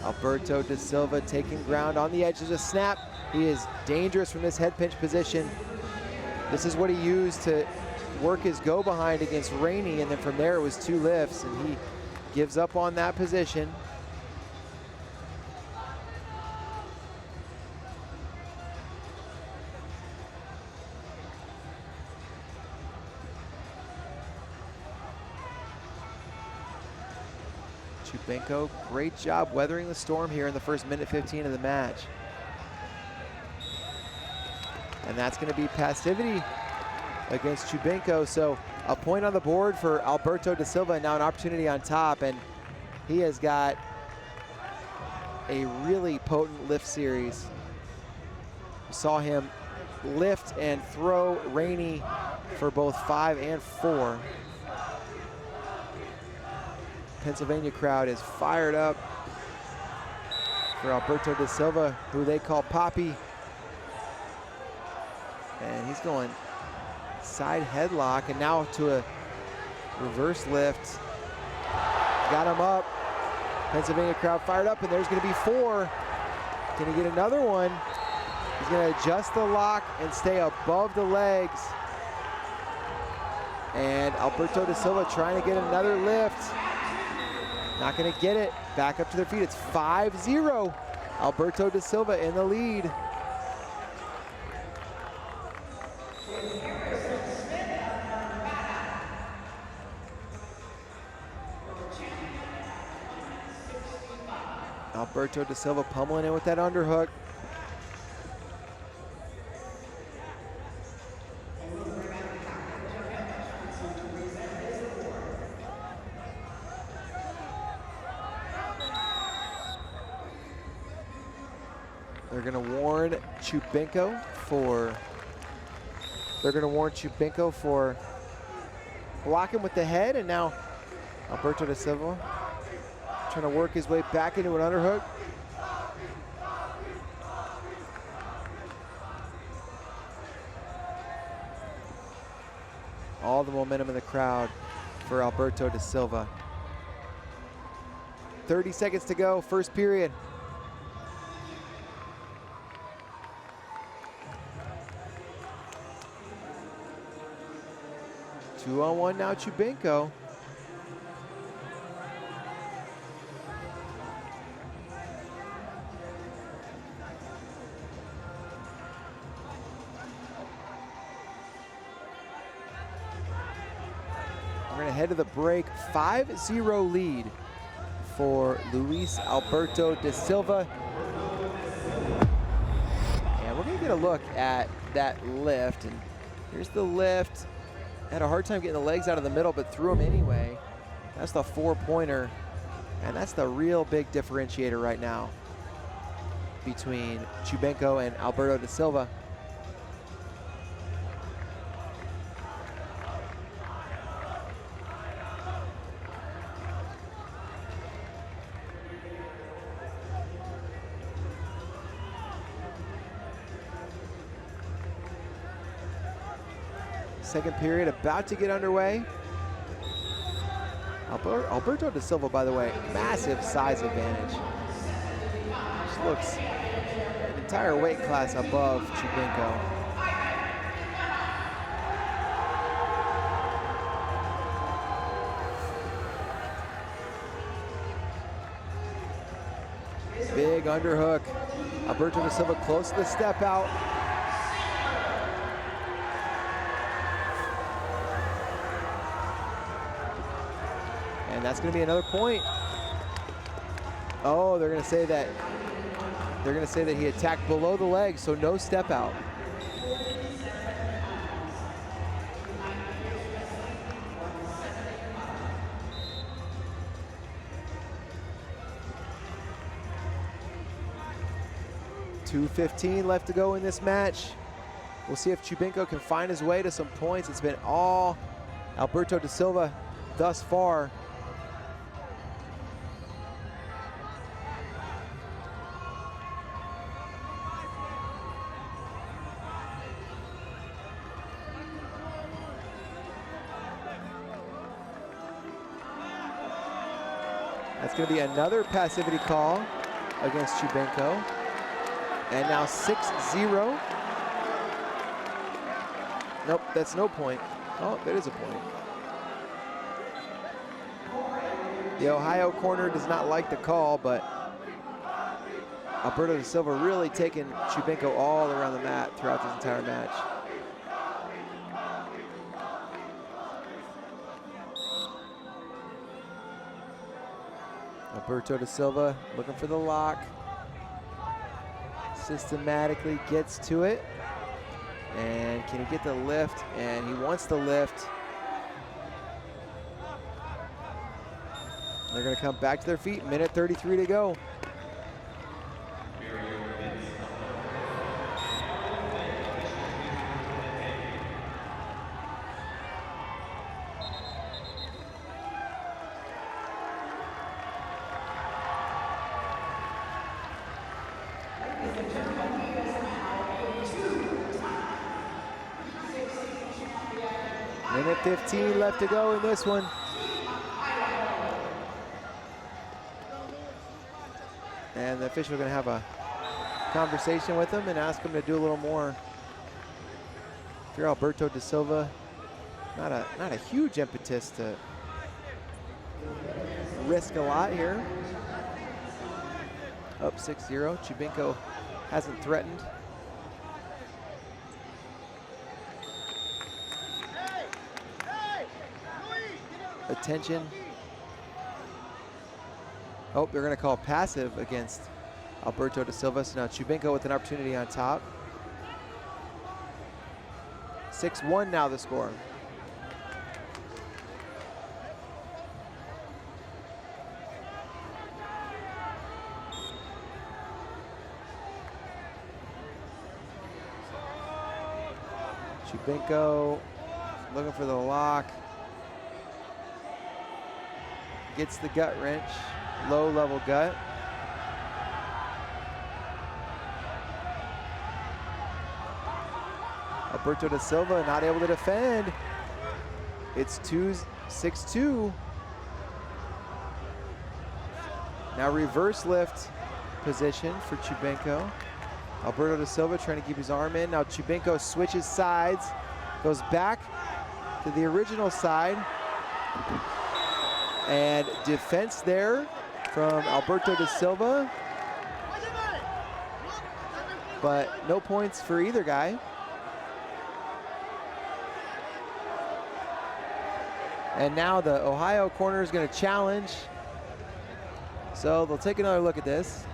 Alberto da Silva taking ground on the edge. There's a snap. He is dangerous from this head pinch position. This is what he used to work his go behind against Rainey, and then from there it was 2 lifts, and he gives up on that position. Chubenko, great job weathering the storm here in the first minute 15 of the match. And that's going to be passivity against Chubenko. So a point on the board for Alberto da Silva, and now an opportunity on top. And he has got a really potent lift series. We saw him lift and throw Rainey for both 5 and 4. Pennsylvania crowd is fired up for Alberto da Silva, who they call Poppy. And he's going side headlock, and now to a reverse lift. Got him up. Pennsylvania crowd fired up, and there's going to be 4. Can he get another one? He's going to adjust the lock and stay above the legs. And Alberto da Silva trying to get another lift. Not going to get it. Back up to their feet. It's 5-0. Alberto da Silva in the lead. Alberto da Silva pummeling in with that underhook. They're going to warn Chubenko for blocking with the head, and now Alberto da Silva trying to work his way back into an underhook. All the momentum in the crowd for Alberto da Silva. 30 seconds to go, first period. Two-on-one now, Chubinko. We're gonna head to the break. 5-0 lead for Luis Alberto da Silva. And we're gonna get a look at that lift. And here's the lift. Had a hard time getting the legs out of the middle, but threw them anyway. That's the 4-pointer. And that's the real big differentiator right now between Chubinko and Alberto da Silva. Second period about to get underway. Alberto da Silva, by the way, massive size advantage. Just looks an entire weight class above Chubinko. Big underhook. Alberto da Silva close to the step out. And that's going to be another point. Oh, they're going to say that he attacked below the leg, so no step out. .2:15 left to go in this match. We'll see if Chubinko can find his way to some points. It's been all Alberto da Silva thus far. That's going to be another passivity call against Chubinko. And now 6-0. Nope, that's no point. Oh, that is a point. The Ohio corner does not like the call, but Alberto da Silva really taking Chubinko all around the mat throughout this entire match. Alberto da Silva looking for the lock. Systematically gets to it. And can he get the lift? And he wants the lift. They're going to come back to their feet. Minute 33 to go. Minute 15 left to go in this one. And the official going to have a conversation with him and ask him to do a little more. If you're Alberto da Silva, not a huge impetus to risk a lot here. Up 6-0. Chubinko hasn't threatened. Attention. Oh, they're going to call passive against Alberto da Silva. So now Chubinko with an opportunity on top. 6-1 now the score. Chubinko looking for the lock. gets the gut wrench, low level gut. Alberto da Silva not able to defend. It's 6-2. Now reverse lift position for Chubenko. Alberto da Silva trying to keep his arm in. Now Chubenko switches sides, goes back to the original side. And defense there from Alberto da Silva. But no points for either guy. And now the Ohio corner is going to challenge. So they'll take another look at this.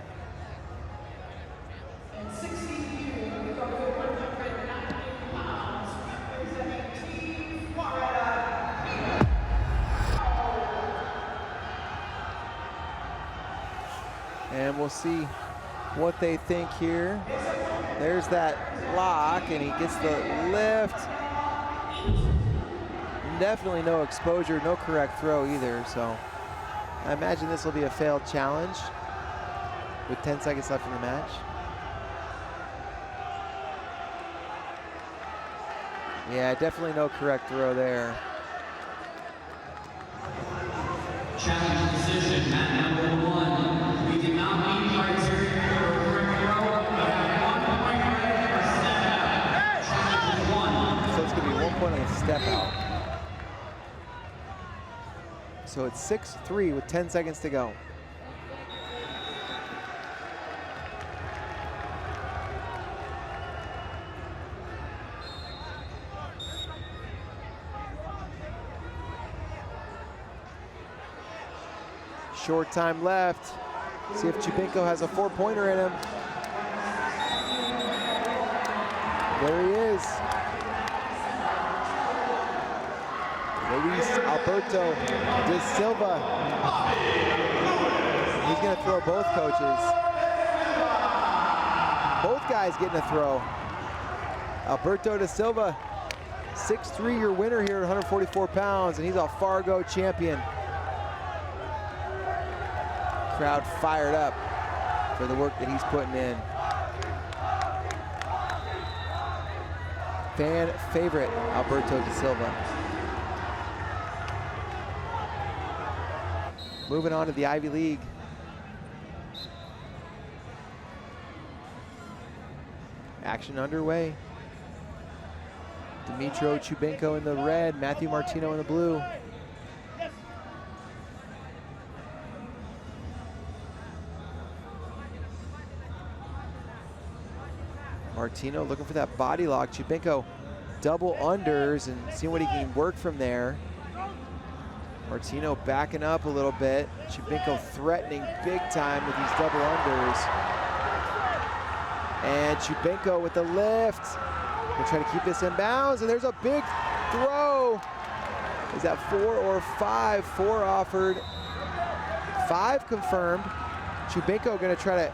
And we'll see what they think here. There's that lock, and he gets the lift. Definitely no exposure, no correct throw either, so I imagine this will be a failed challenge with 10 seconds left in the match. Yeah, definitely no correct throw there. Challenge decision, match number 1. We did not meet criteria for a correct throw. We have 1 point red for step out. Challenge is 1. So it's going to be 1 point on the step out. So it's 6-3 with 10 seconds to go. Short time left. See if Chubenko has a 4-pointer in him. There he is. Luis Alberto da Silva. He's going to throw both coaches. Both guys getting a throw. Alberto da Silva, 6'3", your winner here at 144 pounds, and he's a Fargo champion. Crowd fired up for the work that he's putting in. Fan favorite, Alberto da Silva. Moving on to the Ivy League. Action underway. Dimitro Chubenko in the red, Matthew Martino in the blue. Martino looking for that body lock. Chubenko double unders and seeing what he can work from there. Martino backing up a little bit. Chubenko threatening big time with these double unders. And Chubenko with the lift. They'll try to keep this in bounds, and there's a big throw. Is that 4 or 5? 4 offered, 5 confirmed. Chubenko gonna try to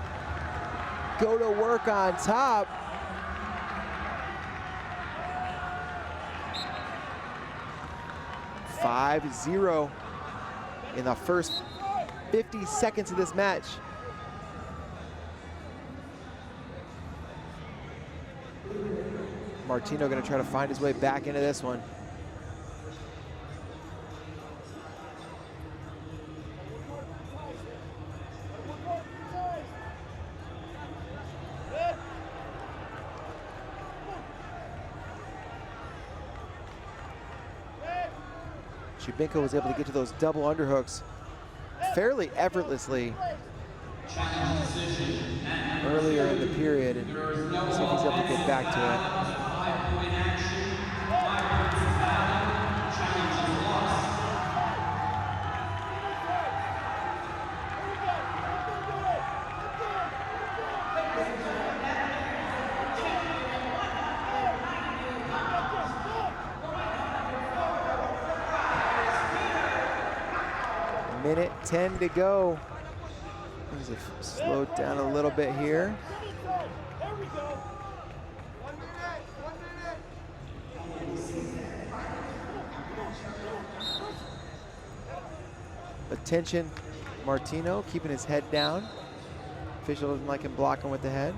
go to work on top. (5-0) in the first 50 seconds of this match. Martino gonna try to find his way back into this one. Chubenko was able to get to those double underhooks fairly effortlessly earlier in the period, and see if he's able to get back to it. Minute 10 to go. Things have slowed down a little bit here. attention. Martino keeping his head down. Official doesn't like him blocking with the head.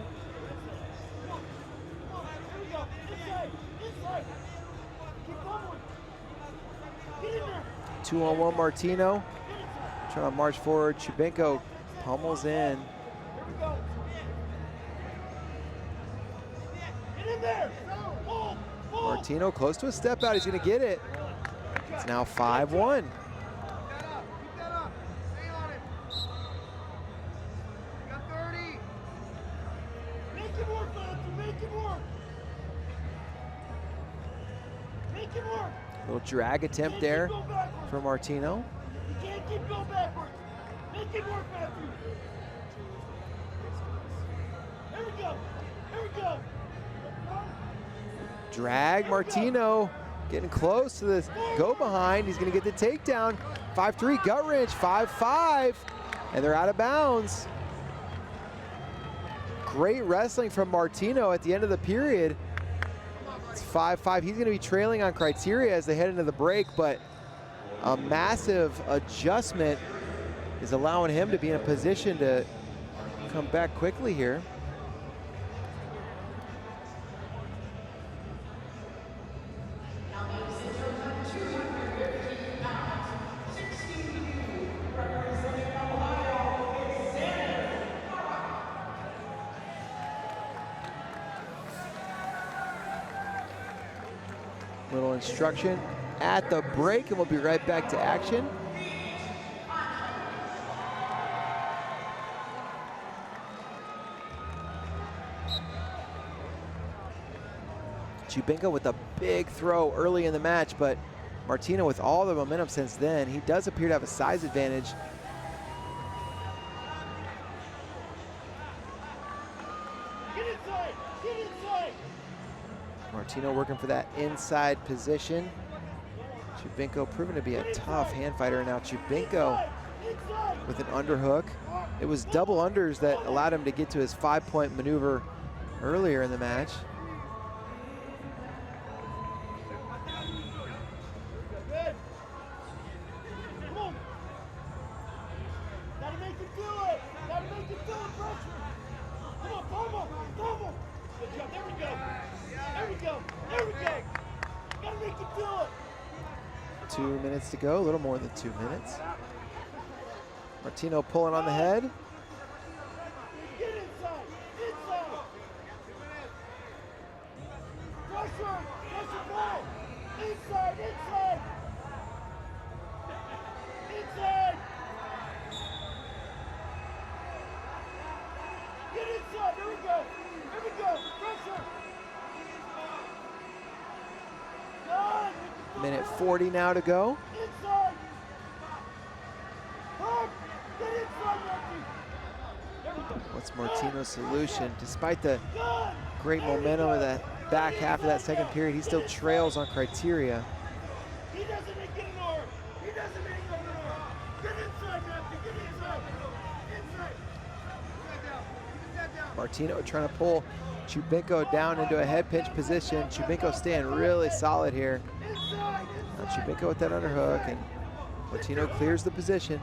Two-on-one Martino. Trying to march forward. Chubenko pummels in. Martino close to a step out. He's going to get it. It's now 5-1. Little drag attempt there for Martino. You can't keep going backwards. Make it work, Matthew. Here we go. Here we go. Drag Martino getting close to this go behind. He's going to get the takedown. 5-3 gut wrench, 5-5, and they're out of bounds. Great wrestling from Martino at the end of the period. It's 5-5. He's going to be trailing on criteria as they head into the break, but a massive adjustment is allowing him to be in a position to come back quickly here. Little instruction at the break, and we'll be right back to action. Chubenko with a big throw early in the match, but Martino with all the momentum since then. He does appear to have a size advantage. Get inside. Get inside. Martino working for that inside position. Chubenko proven to be a tough hand fighter. Now Chubenko with an underhook. It was double unders that allowed him to get to his 5-point maneuver earlier in the match. To go, a little more than 2 minutes. Martino pulling on the head. Get inside. Inside. Pressure. Pressure ball. Inside. Inside. Inside. Get inside. There we go. There we go. Pressure. Done. Minute 40 now to go. Inside. Get inside, Matthew. There we go. What's Martino's solution? Despite the great momentum of the back half of that second period, he still trails on criteria. He doesn't make it an arm. He doesn't make it an arm. Get inside, Matthew. Get inside. Inside. Get down. Martino trying to pull Chubenko down into a head pinch position. Chubenko staying really solid here. Now Chubenko with that underhook, and Martino clears the position.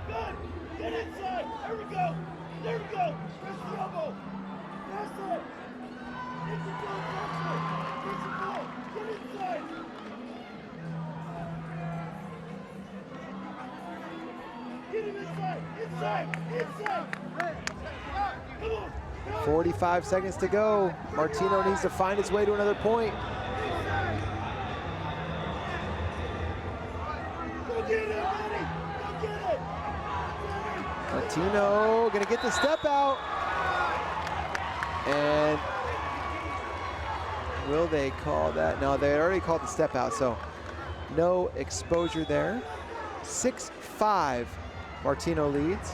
Good. Get inside. There we go. There we go. Press the elbow. Press it. It's a ball. Press the ball. Get inside. Get him inside. Inside. Inside. Come on. 45 seconds to go. Martino needs to find his way to another point. Martino gonna get the step out. And will they call that? No, they already called the step out, so no exposure there. 6-5, Martino leads.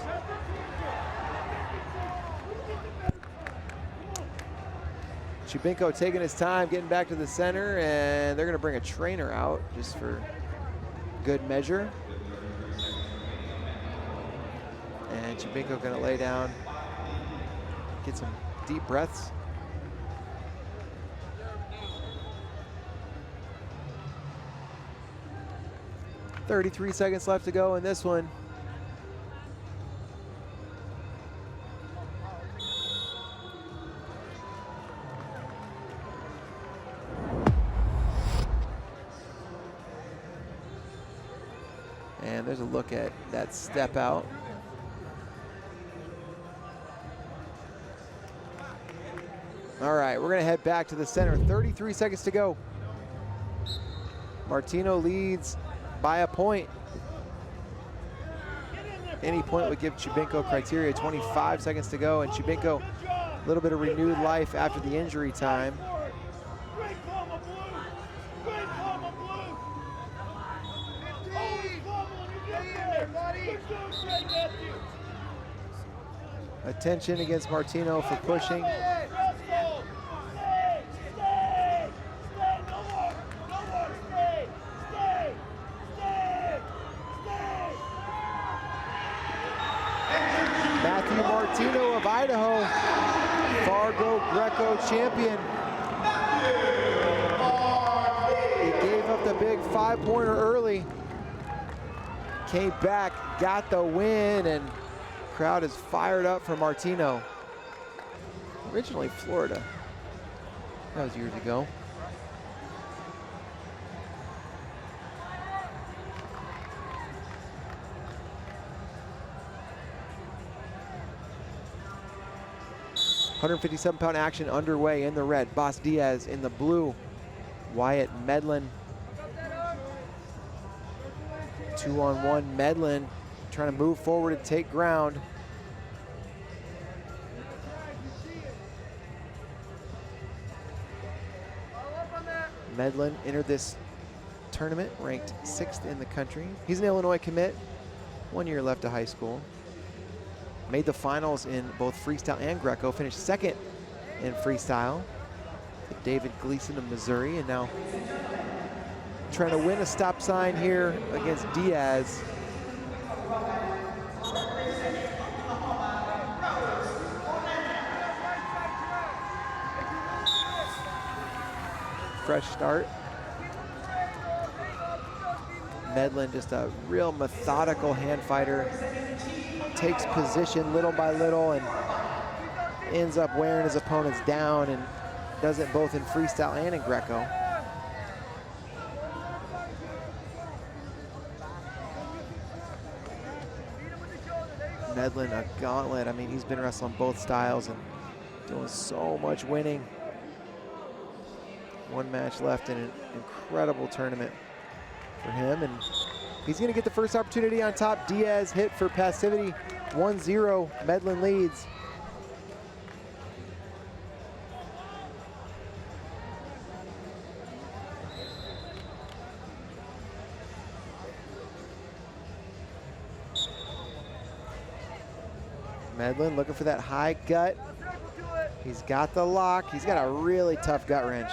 Chubenko taking his time, getting back to the center, and they're gonna bring a trainer out just for good measure. And Chubenko gonna lay down, get some deep breaths. 33 seconds left to go in this one. And there's a look at that step out. All right, we're gonna head back to the center. 33 seconds to go. Martino leads by a point. Any point would give Chubinko criteria. 25 seconds to go, and Chubinko, a little bit of renewed life after the injury time. Attention against Martino for pushing. Matthew Martino of Idaho, Fargo Greco champion. He gave up the big 5-pointer early. Came back, got the win, and crowd is fired up for Martino. Originally Florida. That was years ago. £157 action underway in the red. Boss Diaz in the blue. Wyatt Medlin. 2-on-1 Medlin trying to move forward and take ground. Medlin entered this tournament ranked 6th in the country. He's an Illinois commit, 1 year left of high school. Made the finals in both freestyle and Greco, finished 2nd in freestyle. David Gleason of Missouri, and now trying to win a stop sign here against Diaz. Fresh start. Medlin, just a real methodical hand fighter. Takes position little by little and ends up wearing his opponents down, and does it both in freestyle and in Greco. Medlin, a gauntlet. I mean, he's been wrestling both styles and doing so much winning. 1 match left in an incredible tournament for him, and he's gonna get the first opportunity on top. Diaz hit for passivity, 1-0, Medlin leads. Medlin looking for that high gut. He's got the lock. He's got a really tough gut wrench.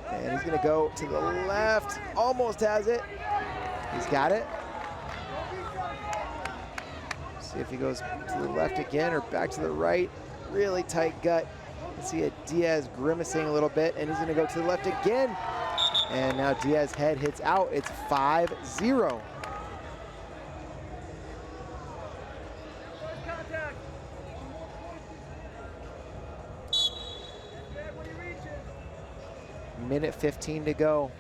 And he's gonna go to the left, almost has it. He's got it. See if he goes to the left again or back to the right. Really tight gut. You see a Diaz grimacing a little bit, and he's gonna go to the left again. And now Diaz's head hits out. It's 5-0. Minute 15 to go.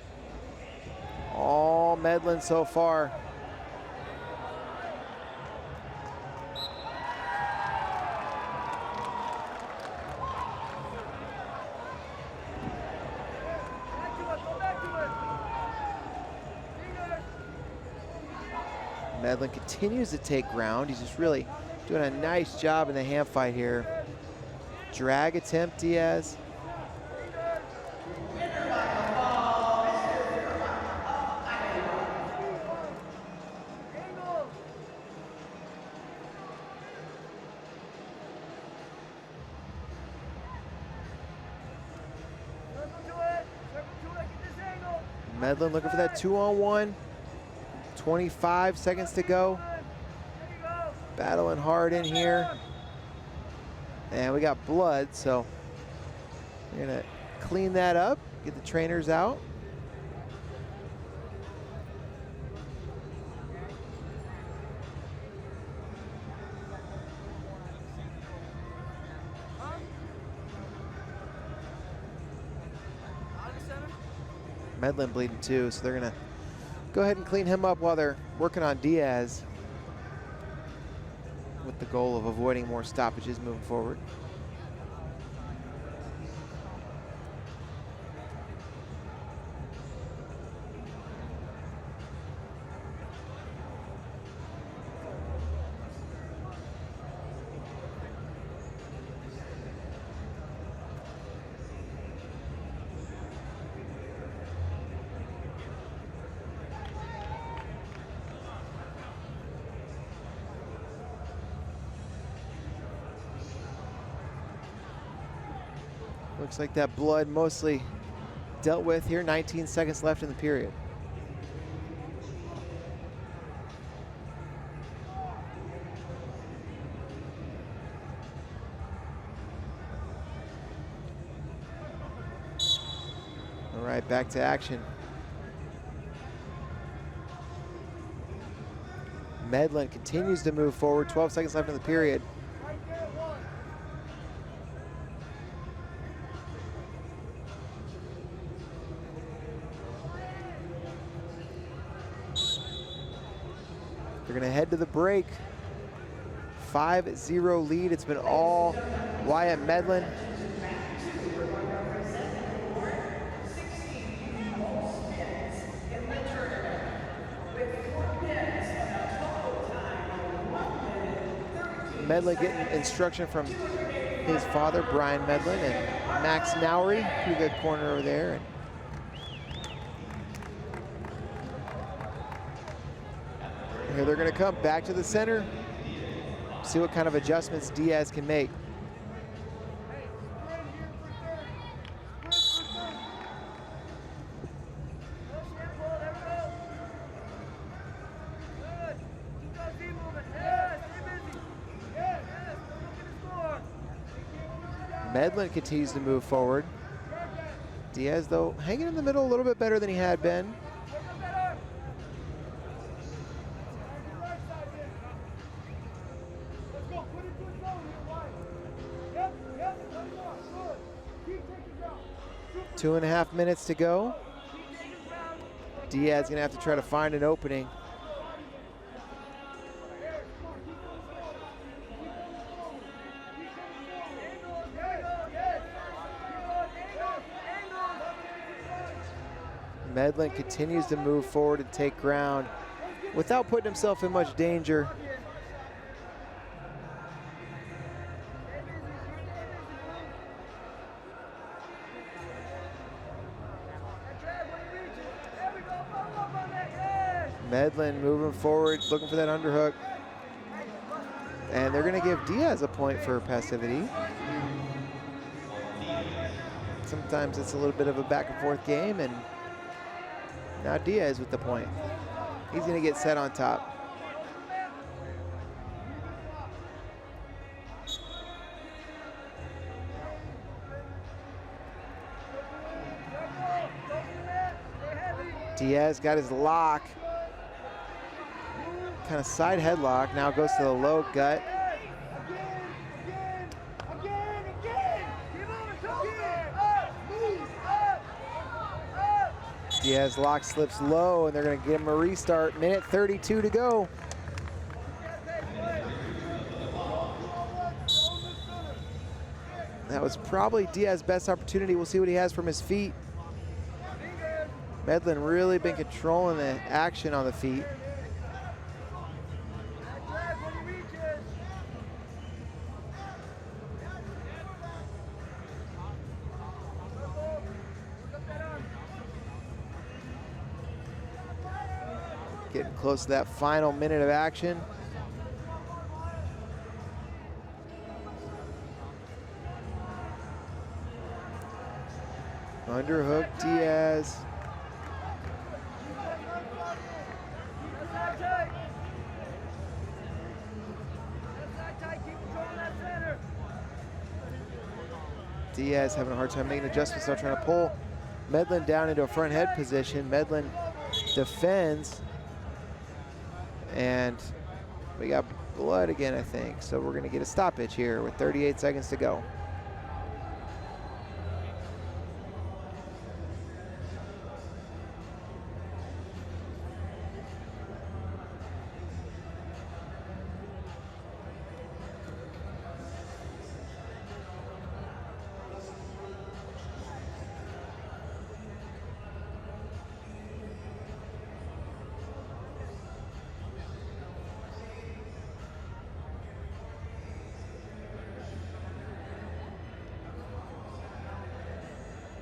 All Medlin so far. Medlin continues to take ground. He's just really doing a nice job in the hand fight here. Drag attempt, Diaz. Medlin looking for that 2-on-1. 25 seconds to go. Battling hard in here. And we got blood, so we're gonna clean that up, get the trainers out. Medlin bleeding too, so they're gonna go ahead and clean him up while they're working on Diaz, with the goal of avoiding more stoppages moving forward. Looks like that blood mostly dealt with here. 19 seconds left in the period. All right, back to action. Medlin continues to move forward. 12 seconds left in the period. They're gonna head to the break. 5-0 lead. It's been all Wyatt Medlin. Medlin getting instruction from his father, Brian Medlin, and Max Nowry, pretty good corner over there. And here they're gonna come back to the center, see what kind of adjustments Diaz can make. Medlin continues to move forward. Diaz, though, hanging in the middle a little bit better than he had been. Two and a half minutes to go. Diaz gonna have to try to find an opening. Medlin continues to move forward and take ground without putting himself in much danger. Medlin moving forward, looking for that underhook. And they're gonna give Diaz a point for passivity. Sometimes it's a little bit of a back and forth game, and now Diaz with the point. He's gonna get set on top. Diaz got his lock. Kind of side headlock, now goes to the low gut. Diaz lock slips low, and they're gonna give him a restart. Minute 32 to go. That was probably Diaz's best opportunity. We'll see what he has from his feet. Medlin really been controlling the action on the feet. Getting close to that final minute of action. Underhook Diaz. Diaz having a hard time making adjustments, now trying to pull Medlin down into a front head position. Medlin defends. And we got blood again, I think. So we're gonna get a stoppage here with 38 seconds to go.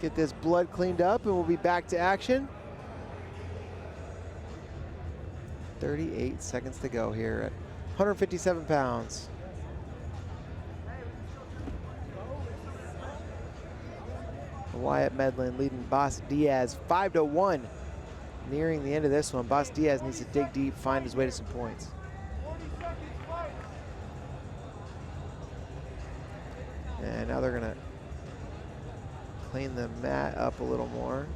Get this blood cleaned up and we'll be back to action. 38 seconds to go here at 157 pounds. Wyatt Medlin leading Boss Diaz 5-1. Nearing the end of this one, Boss Diaz needs to dig deep, find his way to some points. And now they're gonna clean the mat up a little more.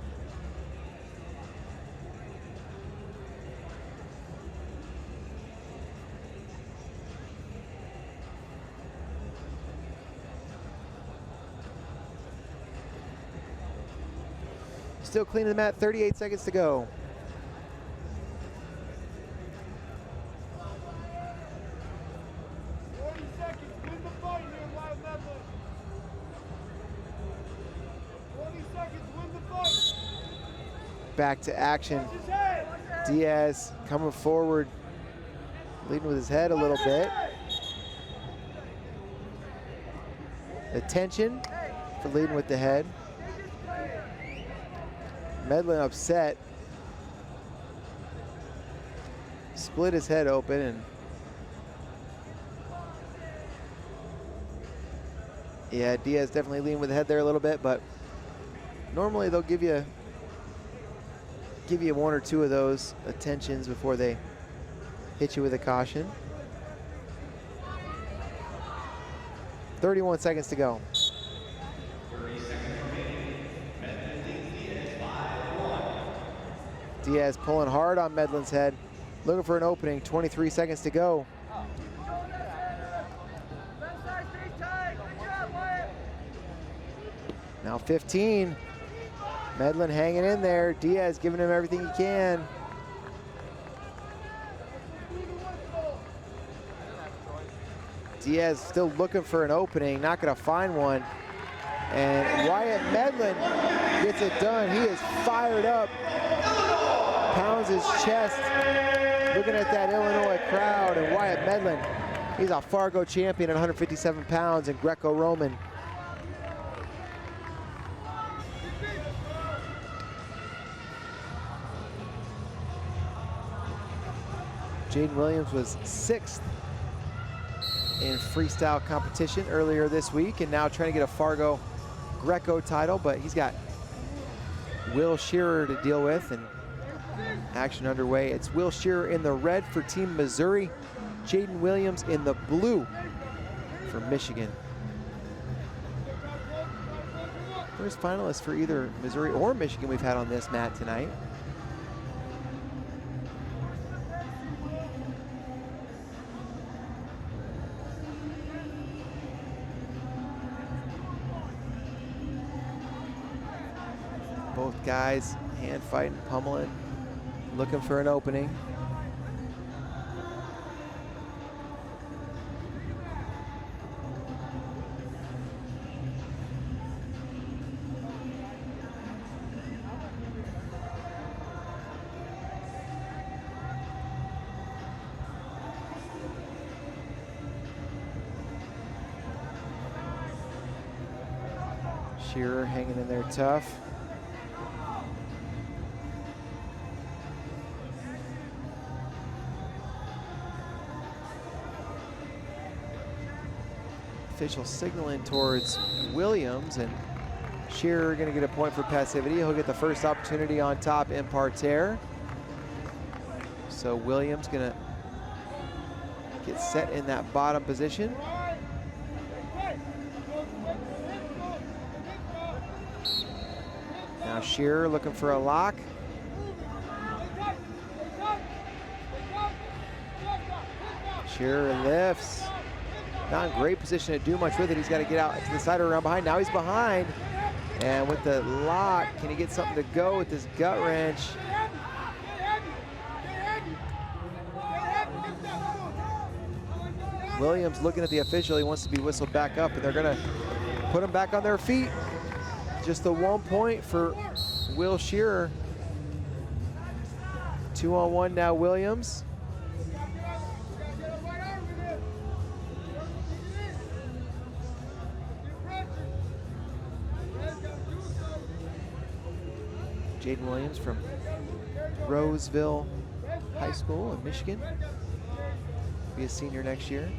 Still cleaning the mat, 38 seconds to go. Back to action. Diaz coming forward, leading with his head a little bit. Attention for leading with the head. Medlin upset. Split his head open and yeah, Diaz definitely leaned with the head there a little bit, but normally they'll give you one or two of those attentions before they hit you with a caution. 31 seconds to go. Diaz pulling hard on Medlin's head, looking for an opening. 23 seconds to go. Now 15. Medlin hanging in there. Diaz giving him everything he can. Diaz still looking for an opening, not gonna find one. And Wyatt Medlin gets it done. He is fired up. Pounds his chest, looking at that Illinois crowd, and Wyatt Medlin, he's a Fargo champion at 157 pounds in Greco-Roman. Jaden Williams was 6th in freestyle competition earlier this week, and now trying to get a Fargo Greco title, but he's got Will Shearer to deal with, and action underway. It's Will Shearer in the red for Team Missouri, Jaden Williams in the blue for Michigan. First finalists for either Missouri or Michigan we've had on this mat tonight. Both guys hand fighting, pummeling, looking for an opening. Shearer hanging in there tough. Official signaling towards Williams, and Shearer gonna get a point for passivity. He'll get the first opportunity on top in parterre. So Williams gonna get set in that bottom position. Now Shearer looking for a lock. Shearer lifts. Not in great position to do much with it. He's got to get out to the side or around behind. Now he's behind. And with the lock, can he get something to go with this gut wrench? Williams looking at the official. He wants to be whistled back up, and they're going to put him back on their feet. Just the 1 point for Will Shearer. 2-on-1 now, Williams. Jaden Williams from Roseville High School in Michigan. Be a senior next year.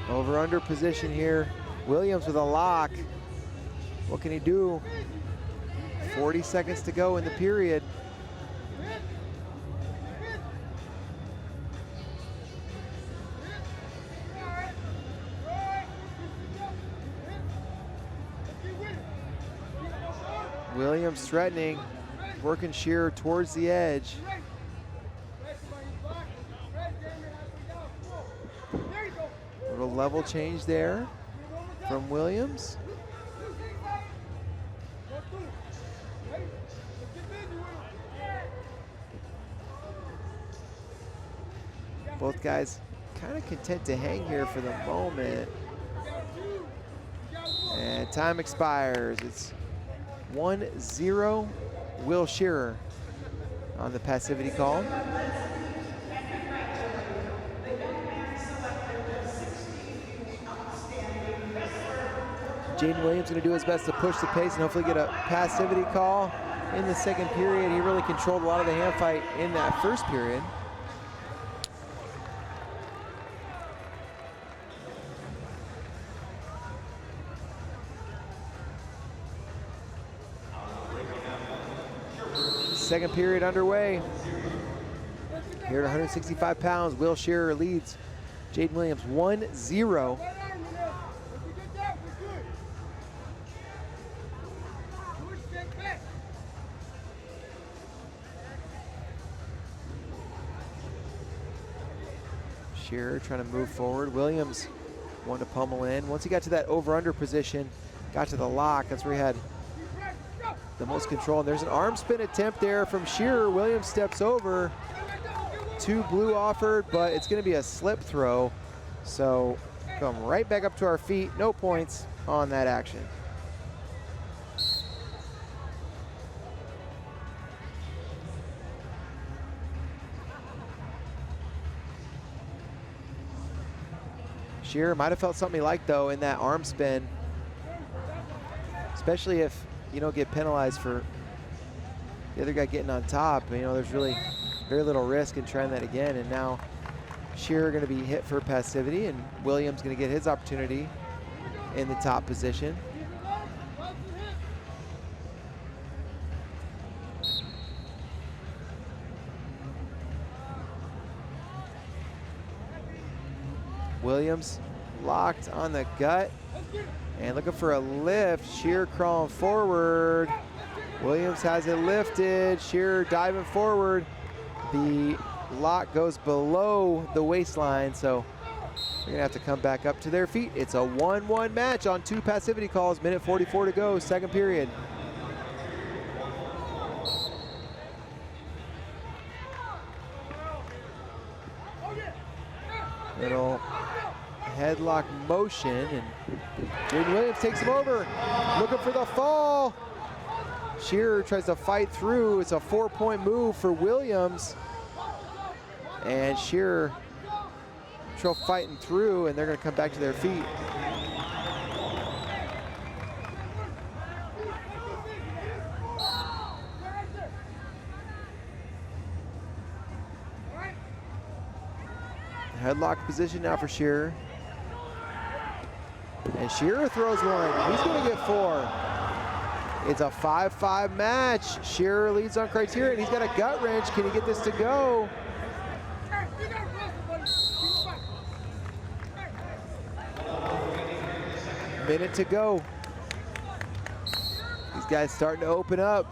Over under position here. Williams with a lock. What can he do? 40 seconds to go in the period. Williams threatening, working Shearer towards the edge. A little level change there from Williams. Both guys kind of content to hang here for the moment. And time expires. It's 1-0 Will Shearer on the passivity call. Jaden Williams going to do his best to push the pace and hopefully get a passivity call in the second period. He really controlled a lot of the hand fight in that first period. Second period underway. Here at 165 pounds, Will Shearer leads Jaden Williams 1-0. Shearer trying to move forward. Williams wanted to pummel in. Once he got to that over-under position, got to the lock, that's where he had the most control. And there's an arm spin attempt there from Shearer. Williams steps over. 2 blue offered, but it's going to be a slip throw. So come right back up to our feet. No points on that action. Shearer might have felt something he liked though in that arm spin, especially if you don't get penalized for the other guy getting on top. You know, there's really very little risk in trying that again. And now Shearer going to be hit for passivity, and Williams going to get his opportunity in the top position. Williams locked on the gut and looking for a lift. Shearer crawling forward. Williams has it lifted. Shearer diving forward. The lock goes below the waistline, so they're gonna have to come back up to their feet. It's a 1-1 match on 2 passivity calls. Minute 44 to go, second period. Little headlock motion, and Jaden Williams takes him over, looking for the fall. Shearer tries to fight through. It's a 4-point move for Williams, and Shearer fighting through, and they're going to come back to their feet. Headlock position now for Shearer. And Shearer throws one. He's going to get 4. It's a 5-5 match. Shearer leads on criteria, and he's got a gut wrench. Can he get this to go? Minute to go. These guys starting to open up.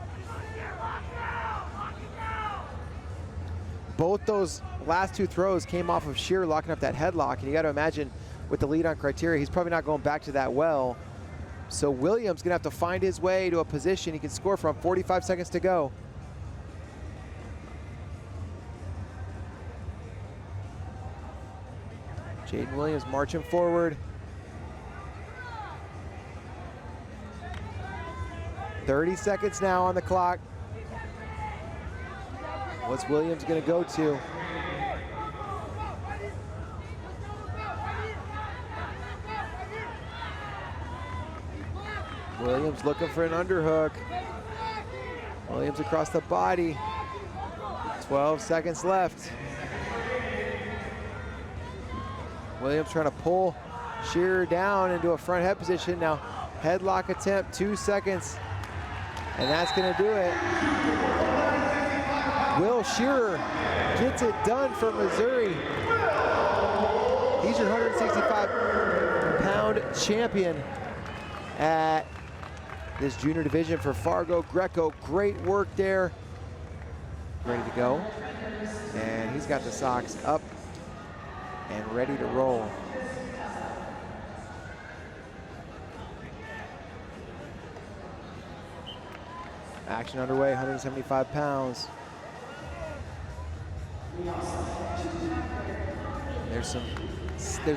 Both those last 2 throws came off of Shearer locking up that headlock, and you got to imagine with the lead on criteria, he's probably not going back to that well. So Williams gonna have to find his way to a position he can score from. 45 seconds to go. Jaden Williams marching forward. 30 seconds now on the clock. What's Williams gonna go to? Williams looking for an underhook. Williams across the body. 12 seconds left. Williams trying to pull Shearer down into a front head position. Now, headlock attempt, 2 seconds. And that's gonna do it. Will Shearer gets it done for Missouri. He's your 165-pound champion at this junior division for Fargo Greco. Great work there. Ready to go. And he's got the socks up and ready to roll. Action underway, 175 pounds. There's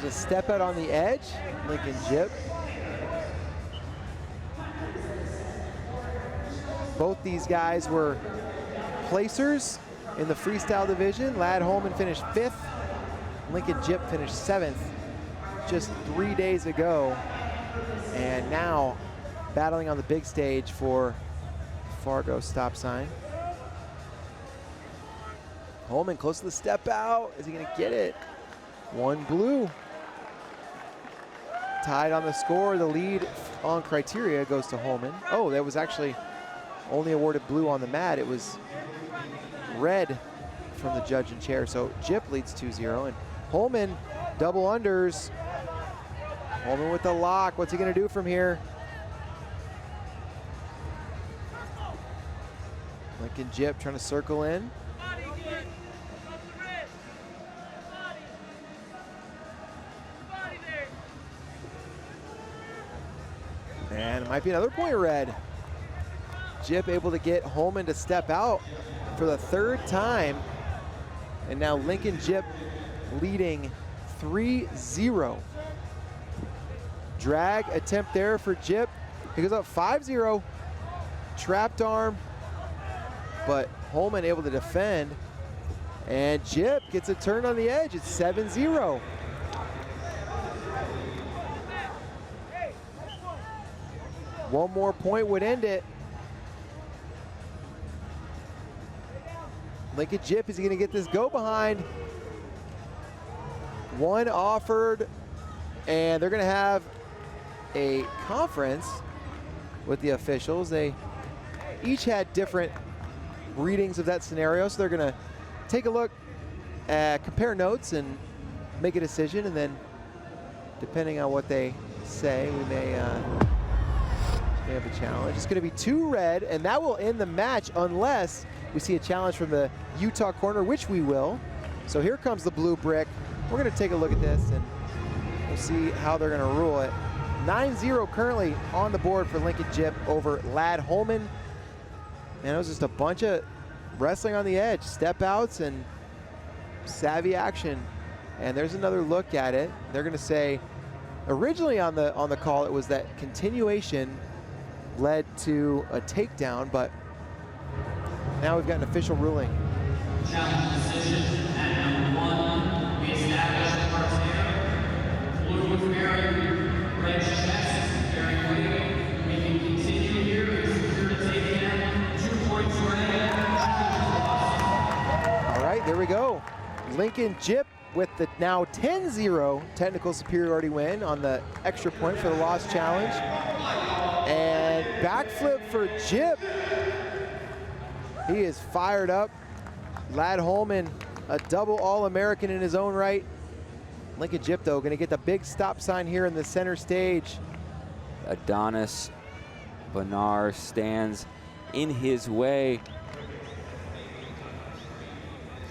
a step out on the edge, Lincoln Jip. Both these guys were placers in the freestyle division. Ladd Holman finished 5th. Lincoln Jip finished 7th just 3 days ago. And now battling on the big stage for Fargo stop sign. Holman close to the step out. Is he gonna get it? One blue. Tied on the score. The lead on criteria goes to Holman. Oh, that was actually only awarded blue on the mat. It was red from the judge and chair. So Jip leads 2-0. And Holman, double unders. Holman with the lock. What's he gonna do from here? Lincoln Jip trying to circle in. And it might be another point red. Jip able to get Holman to step out for the 3rd time. And now Lincoln Jip leading 3-0. Drag attempt there for Jip. He goes up 5-0. Trapped arm. But Holman able to defend. And Jip gets a turn on the edge. It's 7-0. One more point would end it. Lincoln Jip, is he gonna get this go behind? One offered, and they're gonna have a conference with the officials. They each had different readings of that scenario, so they're gonna take a look, compare notes, and make a decision, and then depending on what they say, we may have a challenge. It's gonna be 2 red, and that will end the match unless we see a challenge from the Utah corner, which we will. So here comes the blue brick. We're gonna take a look at this and we'll see how they're gonna rule it. 9-0 currently on the board for Lincoln Jip over Ladd Holman. Man, it was just a bunch of wrestling on the edge, step outs and savvy action. And there's another look at it. They're gonna say, originally on the call, it was that continuation led to a takedown, but now we've got an official ruling. Challenge decision at number 1, we established Parterre. Blue was wearing red chest, carrying weight. We can continue here and secure the takedown. 2 points red. All right, there we go. Lincoln Jip with the now 10-0 technical superiority win on the extra point for the lost challenge. And backflip for Jip. He is fired up. Ladd Holman, a double All-American in his own right. Lincoln Jip, though, gonna get the big stop sign here in the center stage. Adonis Bernard stands in his way.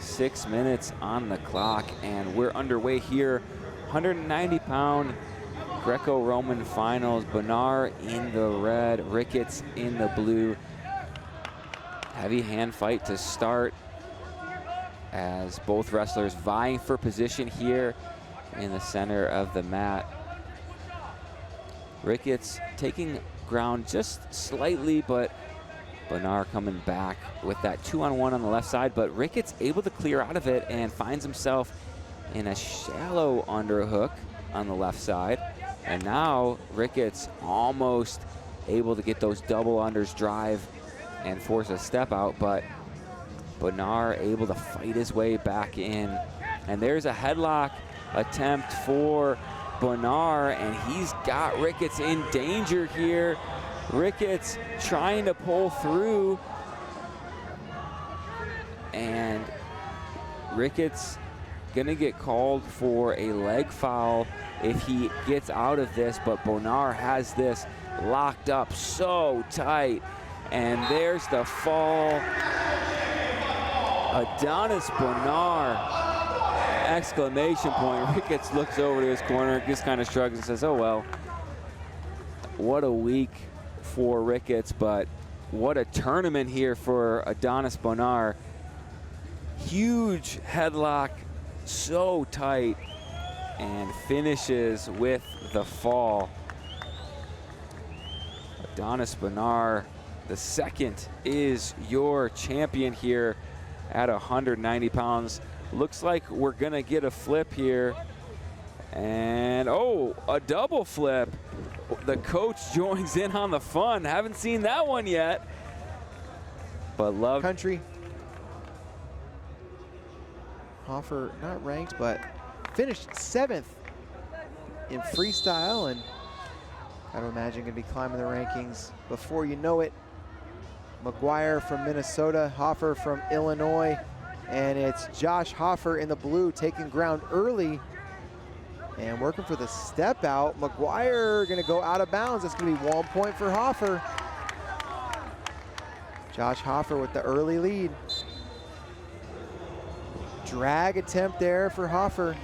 6 minutes on the clock, and we're underway here. 190-pound Greco-Roman finals. Bernard in the red, Ricketts in the blue. Heavy hand fight to start as both wrestlers vying for position here in the center of the mat. Ricketts taking ground just slightly, but Bernard coming back with that 2-on-1 on the left side, but Ricketts able to clear out of it and finds himself in a shallow underhook on the left side. And now Ricketts almost able to get those double unders drive and force a step out, but Bonar able to fight his way back in. And there's a headlock attempt for Bonar, and he's got Ricketts in danger here. Ricketts trying to pull through, and Ricketts gonna get called for a leg foul if he gets out of this, but Bonar has this locked up so tight. And there's the fall. Adonis Bonar, exclamation point. Ricketts looks over to his corner, just kind of shrugs and says, oh well. What a week for Ricketts, but what a tournament here for Adonis Bonar. Huge headlock, so tight, and finishes with the fall. Adonis Bonar, the second, is your champion here at 190 pounds. Looks like we're gonna get a flip here. And oh, a double flip. The coach joins in on the fun. Haven't seen that one yet. But love. Country. Hoffer not ranked, but finished 7th in freestyle, and I'd imagine gonna be climbing the rankings before you know it. McGuire from Minnesota, Hoffer from Illinois, and it's Josh Hoffer in the blue taking ground early and working for the step out. McGuire gonna go out of bounds. It's gonna be 1 point for Hoffer. Josh Hoffer with the early lead. Drag attempt there for Hoffer.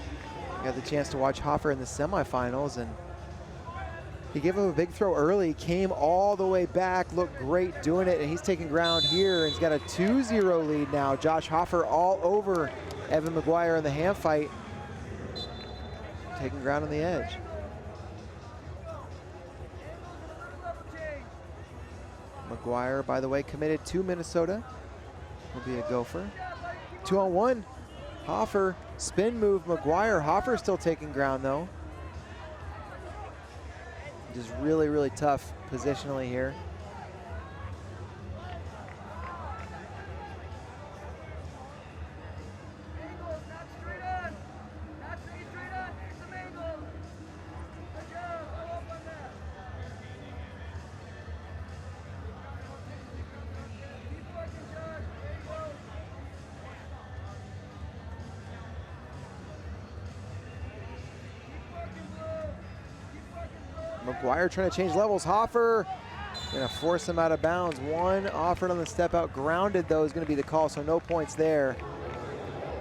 Got the chance to watch Hoffer in the semifinals, and he gave him a big throw early, came all the way back, looked great doing it, and he's taking ground here, and he's got a 2-0 lead now. Josh Hoffer all over Evan McGuire in the hand fight, taking ground on the edge. McGuire, by the way, committed to Minnesota. Will be a gopher. 2-on-1. Hoffer, spin move, McGuire. Hoffer still taking ground though. Just really, really tough positionally here. McGuire trying to change levels. Hoffer gonna force him out of bounds. One offered on the step out, grounded though is gonna be the call, so no points there.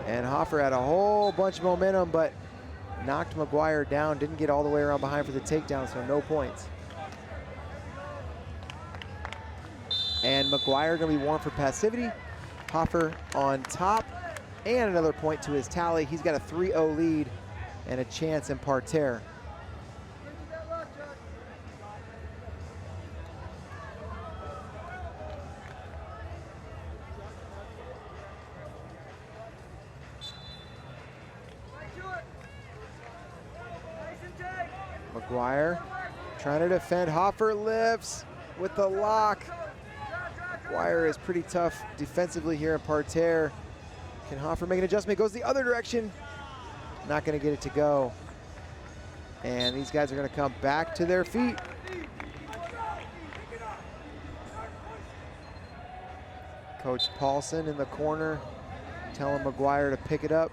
And Hoffer had a whole bunch of momentum, but knocked McGuire down, didn't get all the way around behind for the takedown, so no points. And McGuire gonna be warned for passivity. Hoffer on top, and another point to his tally. He's got a 3-0 lead and a chance in parterre. McGuire trying to defend. Hoffer lifts with the lock. McGuire is pretty tough defensively here in parterre. Can Hoffer make an adjustment? Goes the other direction. Not going to get it to go. And these guys are going to come back to their feet. Coach Paulson in the corner telling McGuire to pick it up.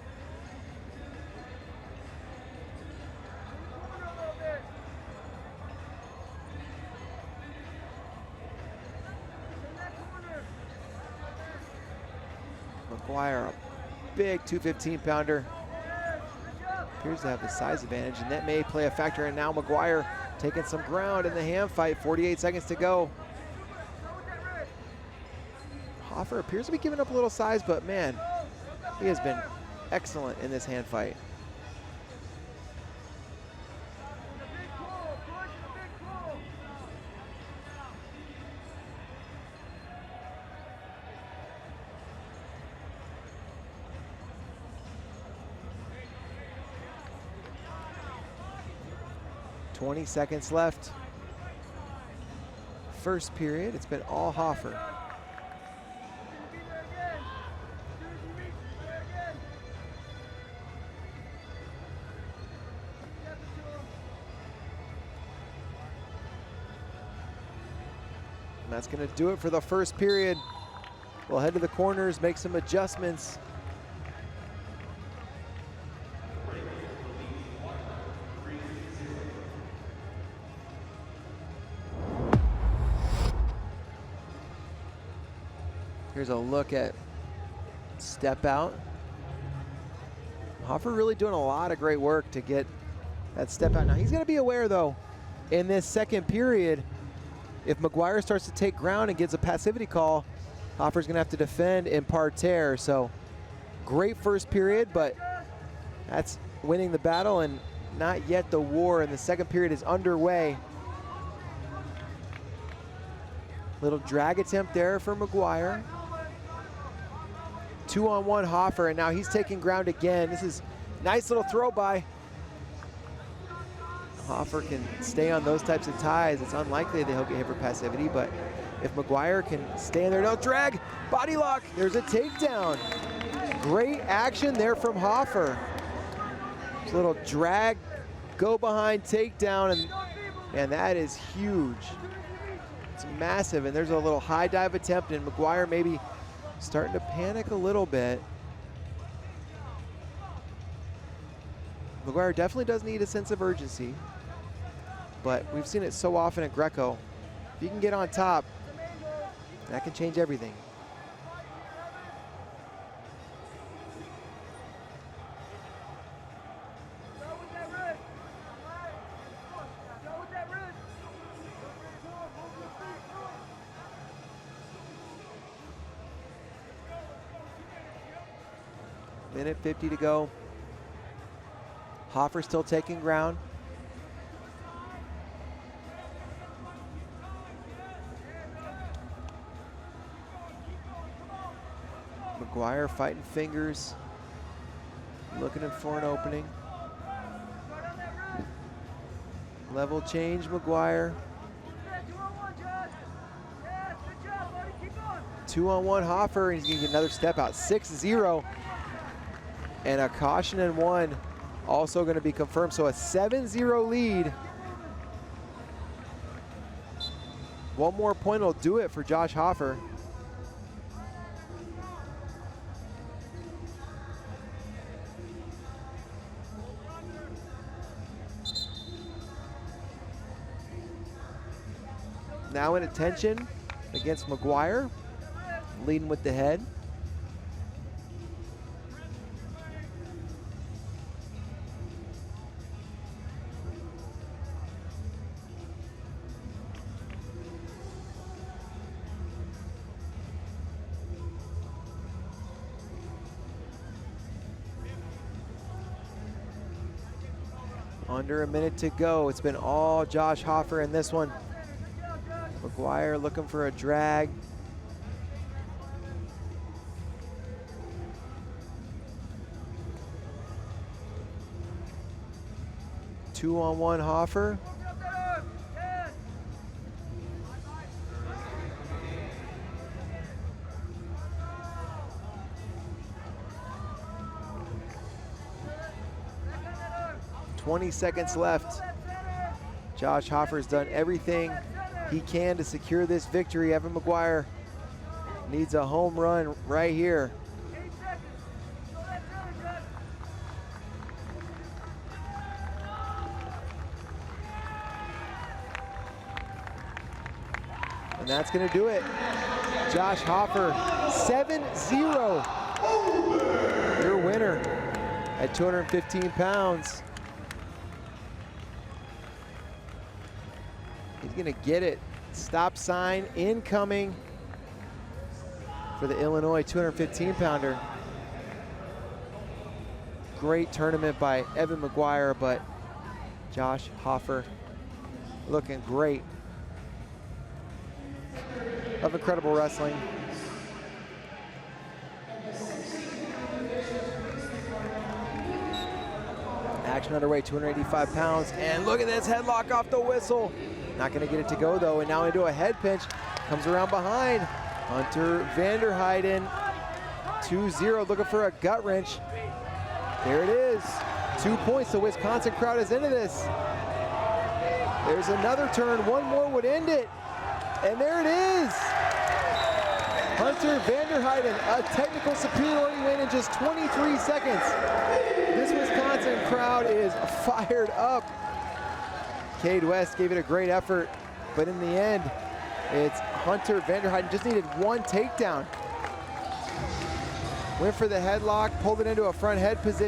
McGuire, a big 215-pounder. Appears to have the size advantage, and that may play a factor. And now McGuire taking some ground in the hand fight. 48 seconds to go. Hoffer appears to be giving up a little size, but man, he has been excellent in this hand fight. .20 seconds left. first period. It's been all Hoffer. And that's going to do it for the first period. We'll head to the corners, make some adjustments. Here's a look at step out. Hoffer really doing a lot of great work to get that step out. Now he's going to be aware though, in this second period, if McGuire starts to take ground and gets a passivity call, Hoffer's going to have to defend in parterre. So great first period, but that's winning the battle and not yet the war. And the second period is underway. Little drag attempt there for McGuire. 2-on-1 Hoffer, and now he's taking ground again. This is nice little throw by. Hoffer can stay on those types of ties. It's unlikely that he'll get hit for passivity, but if McGuire can stay in there, no drag, body lock, there's a takedown. Great action there from Hoffer. Just a little drag, go behind takedown, and that is huge. It's massive, and there's a little high dive attempt, and McGuire maybe starting to panic a little bit. McGuire definitely does need a sense of urgency, but we've seen it so often at Greco. If you can get on top, that can change everything. Minute 50 to go. Hoffer still taking ground. McGuire fighting fingers, looking for an opening. Level change, McGuire. 2-on-1 Hoffer, and he's gonna get another step out. 6-0. And a caution and one also going to be confirmed. So a 7-0 lead. One more point will do it for Josh Hoffer. Now in attention against McGuire, leading with the head. Under a minute to go. It's been all Josh Hoffer in this one. McGuire looking for a drag. Two-on-one Hoffer. .20 seconds left. Josh Hoffer's done everything he can to secure this victory. Evan McGuire needs a home run right here. And that's going to do it. Josh Hoffer, 7-0. Your winner at 215 pounds. He's gonna get it. Stop sign incoming for the Illinois 215-pounder. Great tournament by Evan McGuire, but Josh Hoffer looking great. Of incredible wrestling. Action underway, 285 pounds, and look at this headlock off the whistle. Not gonna get it to go though, and now into a head pinch. Comes around behind. Hunter Vanderheiden, 2-0, looking for a gut wrench. There it is. 2 points. The Wisconsin crowd is into this. There's another turn. One more would end it. And there it is. Hunter Vanderheiden, a technical superiority win in just 23 seconds. This Wisconsin crowd is fired up. Cade West gave it a great effort, but in the end, it's Hunter Vanderheiden. Just needed one takedown. Went for the headlock, pulled it into a front head position.